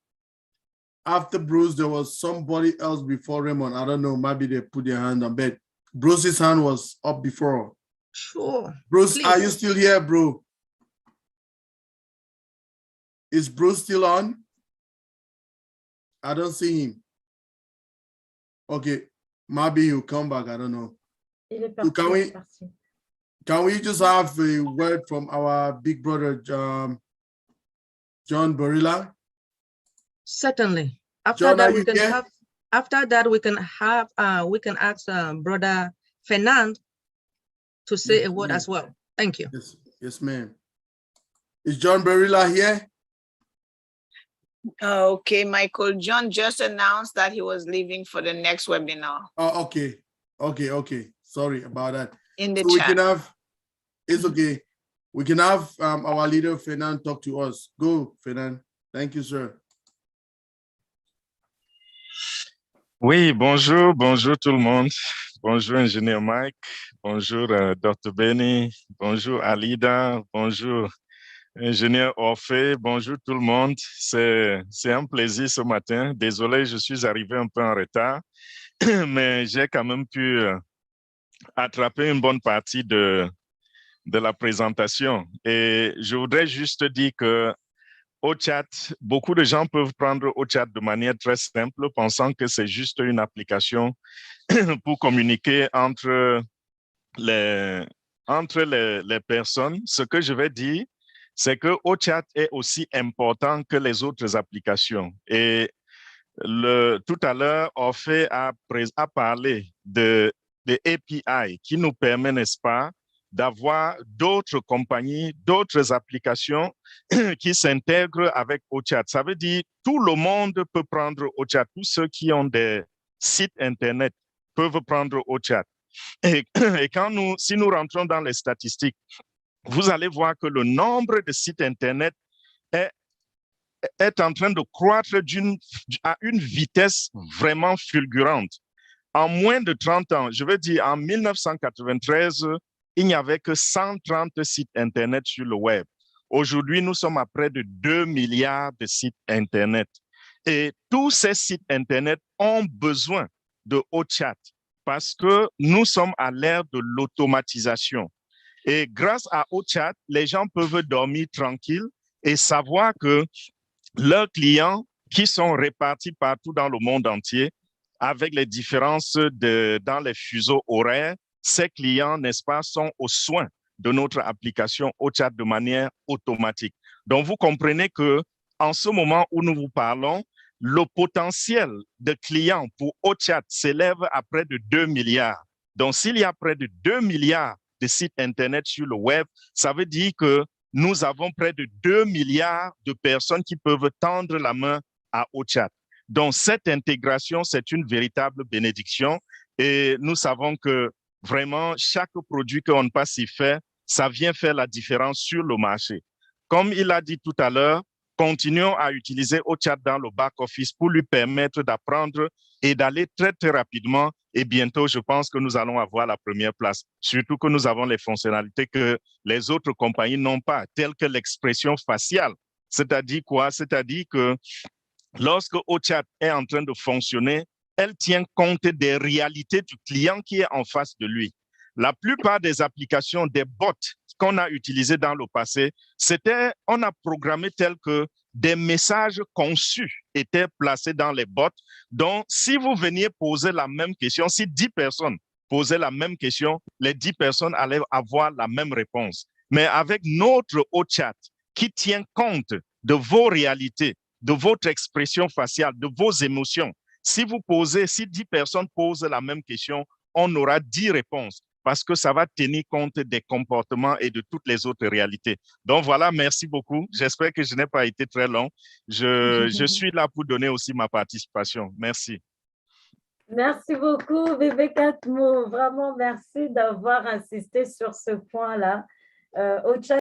After Bruce, there was somebody else before Raymond. I don't know, maybe they put their hand on bed. Bruce's hand was up before. Sure. Bruce, Please. are you still here, bro? Is Bruce still on? I don't see him. Okay, maybe he'll come back, I don't know. Il est So parti, can we just have a word from our big brother, John Barilla? Certainly. After John, that, are you here? we can ask Brother Fernand to say a word as well. Thank you. Yes, ma'am. Is John Barilla here? Okay, Michael. John just announced that he was leaving for the next webinar. Oh, okay. Okay. Sorry about that. In the So we chat. can have, it's okay. We can have our leader, Fernand, talk to us. Go, Fernand. Thank you, sir. Oui, bonjour tout le monde. Bonjour, ingénieur Mike. Bonjour, Dr. Benny. Bonjour, Alida. Bonjour, ingénieur Orphée. Bonjour tout le monde. C'est un plaisir ce matin. Désolé, je suis arrivé un peu en retard, mais j'ai quand même pu attraper une bonne partie de la présentation. Et je voudrais juste dire que OCHAT, beaucoup de gens peuvent prendre OCHAT de manière très simple, pensant que c'est juste une application pour communiquer entre les personnes. Ce que je vais dire, c'est que OCHAT est aussi important que les autres applications. Et tout à l'heure, Orphée a parlé de API qui nous permet, n'est-ce pas, d'avoir d'autres compagnies, d'autres applications qui s'intègrent avec OCHAT. Ça veut dire tout le monde peut prendre OCHAT. Tous ceux qui ont des sites Internet peuvent prendre OCHAT. Et si nous rentrons dans les statistiques, vous allez voir que le nombre de sites Internet est en train de croître à une vitesse vraiment fulgurante. En moins de 30 ans, je veux dire en 1993, il n'y avait que 130 sites Internet sur le web. Aujourd'hui, nous sommes à près de 2 milliards de sites Internet. Et tous ces sites Internet ont besoin de OCHAT parce que nous sommes à l'ère de l'automatisation. Et grâce à OCHAT, les gens peuvent dormir tranquilles et savoir que leurs clients qui sont répartis partout dans le monde entier, avec les différences dans les fuseaux horaires, ces clients, n'est-ce pas, sont aux soins de notre application OCHAT de manière automatique. Donc, vous comprenez que en ce moment où nous vous parlons, le potentiel de clients pour OCHAT s'élève à près de 2 milliards. Donc, s'il y a près de 2 milliards de sites Internet sur le web, ça veut dire que nous avons près de 2 milliards de personnes qui peuvent tendre la main à OCHAT. Donc, cette intégration, c'est une véritable bénédiction et nous savons que vraiment, chaque produit qu'on passe y faire, ça vient faire la différence sur le marché. Comme il a dit tout à l'heure, continuons à utiliser OChat dans le back-office pour lui permettre d'apprendre et d'aller très, très rapidement. Et bientôt, je pense que nous allons avoir la première place. Surtout que nous avons les fonctionnalités que les autres compagnies n'ont pas, telles que l'expression faciale. C'est-à-dire quoi? C'est-à-dire que lorsque OChat est en train de fonctionner, elle tient compte des réalités du client qui est en face de lui. La plupart des applications, des bots qu'on a utilisés dans le passé, on a programmé tel que des messages conçus étaient placés dans les bots. Donc, si vous veniez poser la même question, si 10 personnes posaient la même question, les 10 personnes allaient avoir la même réponse. Mais avec notre OChat qui tient compte de vos réalités, de votre expression faciale, de vos émotions, si 10 personnes posent la même question, on aura 10 réponses parce que ça va tenir compte des comportements et de toutes les autres réalités. Donc voilà, merci beaucoup. J'espère que je n'ai pas été très long. Je suis là pour donner aussi ma participation. Merci. Merci beaucoup, Bébé Catmo. Vraiment, merci d'avoir insisté sur ce point-là. OChat